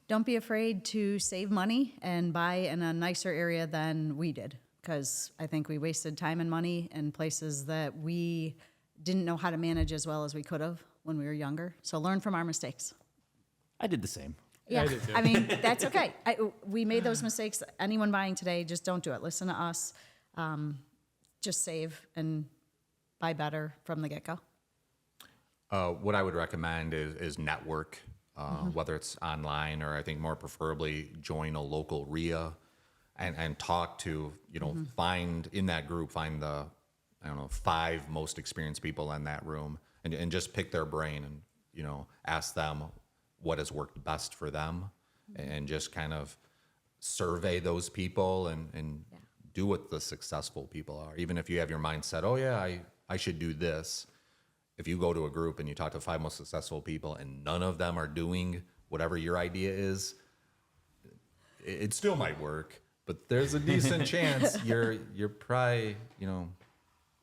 Don't be afraid to save money and buy in a nicer area than we did, because I think we wasted time and money in places that we didn't know how to manage as well as we could have when we were younger. So learn from our mistakes. I did the same. Yeah, I mean, that's okay. We made those mistakes. Anyone buying today, just don't do it. Listen to us. Just save and buy better from the get-go. What I would recommend is network, whether it's online or I think more preferably join a local RIA and talk to, find in that group, find the, 5 most experienced people in that room and just pick their brain and, ask them what has worked best for them and just kind of survey those people and do what the successful people are. Even if you have your mindset, oh yeah, I should do this. If you go to a group and you talk to 5 most successful people and none of them are doing whatever your idea is, it still might work, but there's a decent chance you're probably,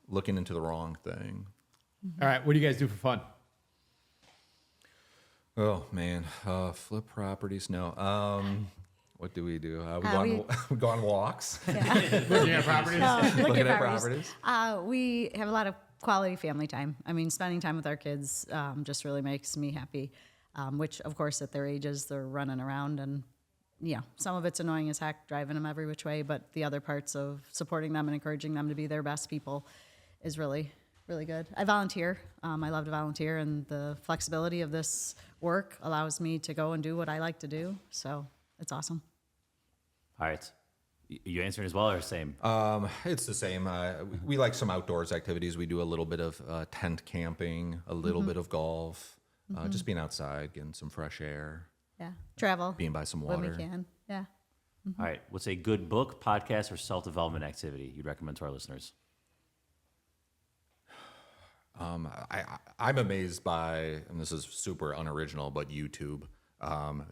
looking into the wrong thing. All right, what do you guys do for fun? Oh man, flip properties. No. What do? We go on walks. Looking at properties? Looking at properties. We have a lot of quality family time. I mean, spending time with our kids just really makes me happy, which, of course, at their ages, they're running around. And, some of it's annoying as heck, driving them every which way. But the other parts of supporting them and encouraging them to be their best people is really, really good. I volunteer. I love to volunteer. And the flexibility of this work allows me to go and do what I like to do. So it's awesome. All right. You answering as well or same? It's the same. We like some outdoors activities. We do a little bit of tent camping, a little bit of golf, just being outside, getting some fresh air. Yeah. Travel. Being by some water. When we can. Yeah. All right. What's a good book, podcast, or self-development activity you'd recommend to our listeners? I'm amazed by, and this is super unoriginal, but YouTube. I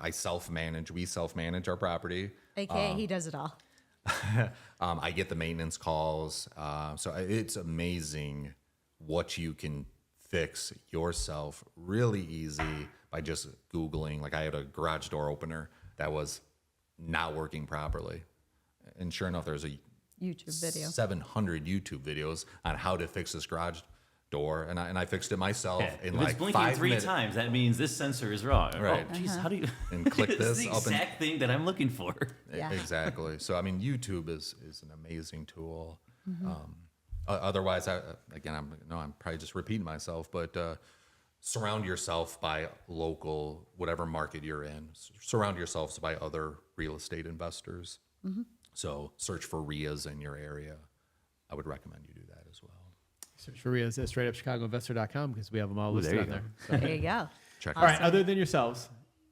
self-manage. We self-manage our property. AKA he does it all. I get the maintenance calls. So it's amazing what you can fix yourself really easy by just Googling. Like I had a garage door opener that was not working properly. And sure enough, there's a YouTube video. 700 YouTube videos on how to fix this garage door. And I fixed it myself in if like it's blinking 5 3 minutes. times, that means this sensor is wrong. Right. Oh, geez, how do you... And click It's this the up and exact thing that I'm looking for. Yeah. Exactly. So, I mean, YouTube is an amazing tool. Otherwise, I'm probably just repeating myself, but surround yourself by local, whatever market you're in. Surround yourselves by other real estate investors. So search for RIAs in your area. I would recommend you do that as well. Search for RIAs at straightupchicagoinvestor.com because we have them all listed on there. So. There you go. Check All right, other than yourselves,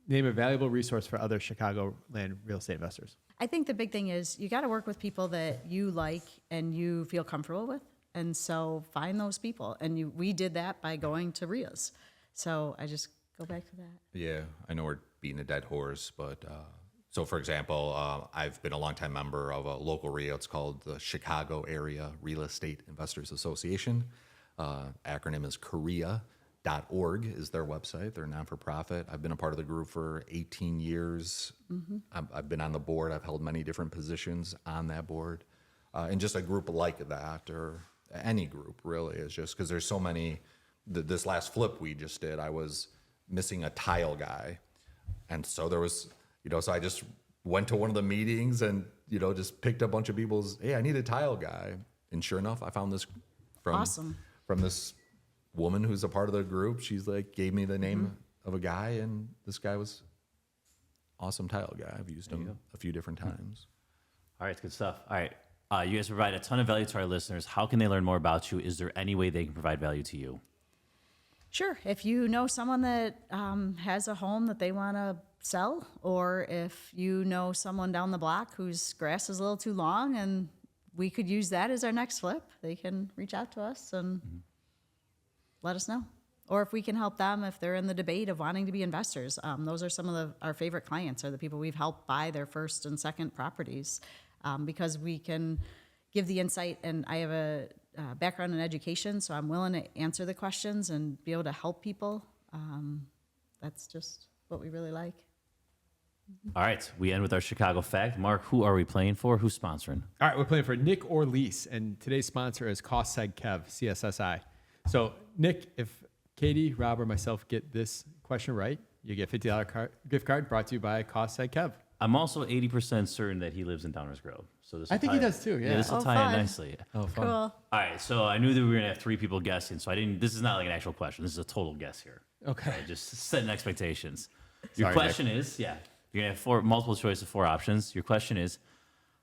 name a valuable resource for other Chicagoland real estate investors. I think the big thing is you got to work with people that you like and you feel comfortable with. And so find those people. And we did that by going to RIAs. So I just go back to that. Yeah, I know we're beating a dead horse, but so for example, I've been a longtime member of a local RIA. It's called the Chicago Area Real Estate Investors Association. Acronym is COREA.org is their website. They're non-for-profit. I've been a part of the group for 18 years. I've been on the board. I've held many different positions on that board. And just a group like that, or any group really, is just because there's so many. This last flip we just did, I was missing a tile guy. And so there was, so I just went to one of the meetings and, just picked a bunch of people's, hey, I need a tile guy. And sure enough, I found this from this woman who's a part of the group. She's like, gave me the name of a guy, and this guy was awesome tile guy. I've used him a few different times. All right, good stuff. All right. You guys provide a ton of value to our listeners. How can they learn more about you? Is there any way they can provide value to you? Sure. If you know someone that has a home that they want to sell, or if you know someone down the block whose grass is a little too long and we could use that as our next flip, they can reach out to us and let us know. Or if we can help them if they're in the debate of wanting to be investors. Those are some of our favorite clients, are the people we've helped buy their first and second properties, because we can give the insight. And I have a background in education, so I'm willing to answer the questions and be able to help people. That's just what we really like. All right, we end with our Chicago fact. Mark, who are we playing for? Who's sponsoring? All right, we're playing for Nick or Lease, and today's sponsor is Cost Seg Kev, CSSI. So, Nick, if Katie, Rob, or myself get this question right, you get a $50 gift card brought to you by Cost Seg Kev. I'm also 80% certain that he lives in Downers Grove. So this I think he does too, yeah. This will tie fun. in nicely. Oh, fun. Cool. All right, so I knew that we were going to have 3 people guessing, so this is not like an actual question. This is a total guess here. Okay. Right, just setting expectations. Your Sorry, question is, you're going to have multiple choice of 4 options. Your question is,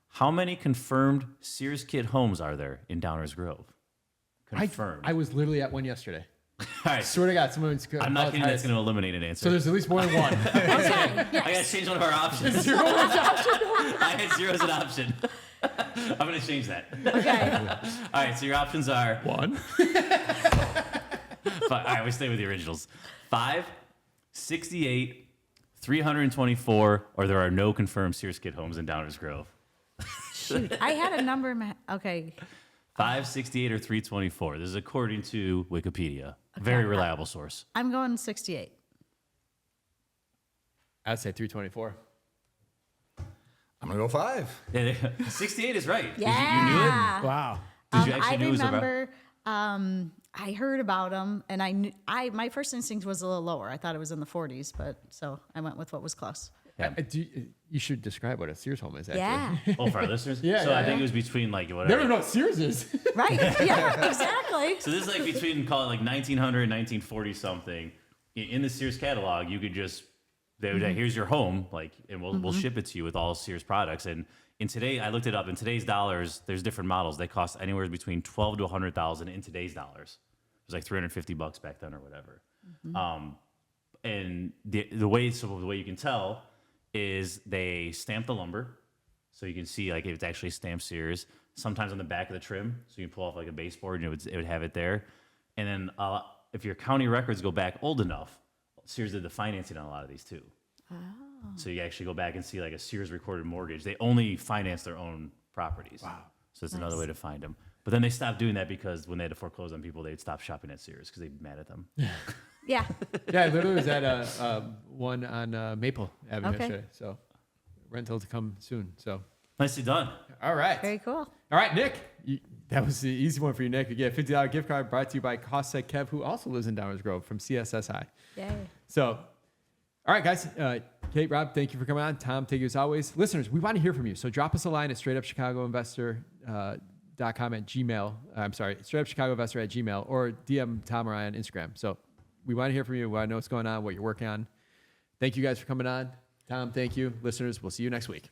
how many confirmed Sears Kit homes are there in Downers Grove? Confirmed. I was literally at one yesterday. All right. Swear to God, someone's going I'm not kidding. That's going to eliminate an answer. So there's at least more than one. Okay. I got Yes. to change one of our options. I had 0 as an option. I'm going to change that. Okay. All right, so your options are One. all right, we stay with the originals. 5, 68, 324, or there are no confirmed Sears Kit homes in Downers Grove. Shoot. I had a number in my. Okay. 5, 68, or 324. This is according to Wikipedia. Very reliable source. I'm going 68. I'd say 324. I'm gonna go 5. Yeah, 68 is right. Yeah. You knew it? Wow. Did you actually I knew it was about? remember. I heard about them, and I knew. My first instinct was a little lower. I thought it was in the 40s, but so I went with what was close. Yeah. You should describe what a Sears home is, actually. Yeah. Oh, for our listeners? Yeah, So yeah, I think yeah. it was between like whatever. Never know what Sears is. Right. Yeah. Exactly. So this is like between, call it like 1900 and 1940 something. In the Sears catalog, you could just, they would, here's your home, like, and we'll ship it to you with all Sears products. And in today, I looked it up. In today's dollars, there's different models. They cost anywhere between 12 to 100,000 in today's dollars. It was like $350 back then or whatever. And the way you can tell is they stamp the lumber, so you can see like if it's actually stamped Sears. Sometimes on the back of the trim, so you can pull off like a baseboard and it would have it there. And then if your county records go back old enough, Sears did the financing on a lot of these too. Oh. So you actually go back and see like a Sears recorded mortgage. They only finance their own properties. Wow. So it's another way to find them. But then they stopped doing that because when they had to foreclose on people, they'd stop shopping at Sears because they'd be mad at them. Yeah. Yeah, I literally was at one on Maple Avenue Okay. yesterday. So rental to come soon. So Nicely done. all right. Very cool. All right, Nick. That was the easy one for you, Nick. You get a $50 gift card brought to you by Cossack Kev, who also lives in Downers Grove from CSSI. Yay. So, all right, guys. Kate, Rob, thank you for coming on. Tom, thank you as always. Listeners, we want to hear from you. So drop us a line at straightupchicagoinvestor.com at Gmail. I'm sorry, straightupchicagoinvestor at Gmail, or DM Tom or I on Instagram. So we want to hear from you. We want to know what's going on, what you're working on. Thank you guys for coming on. Tom, thank you. Listeners, we'll see you next week.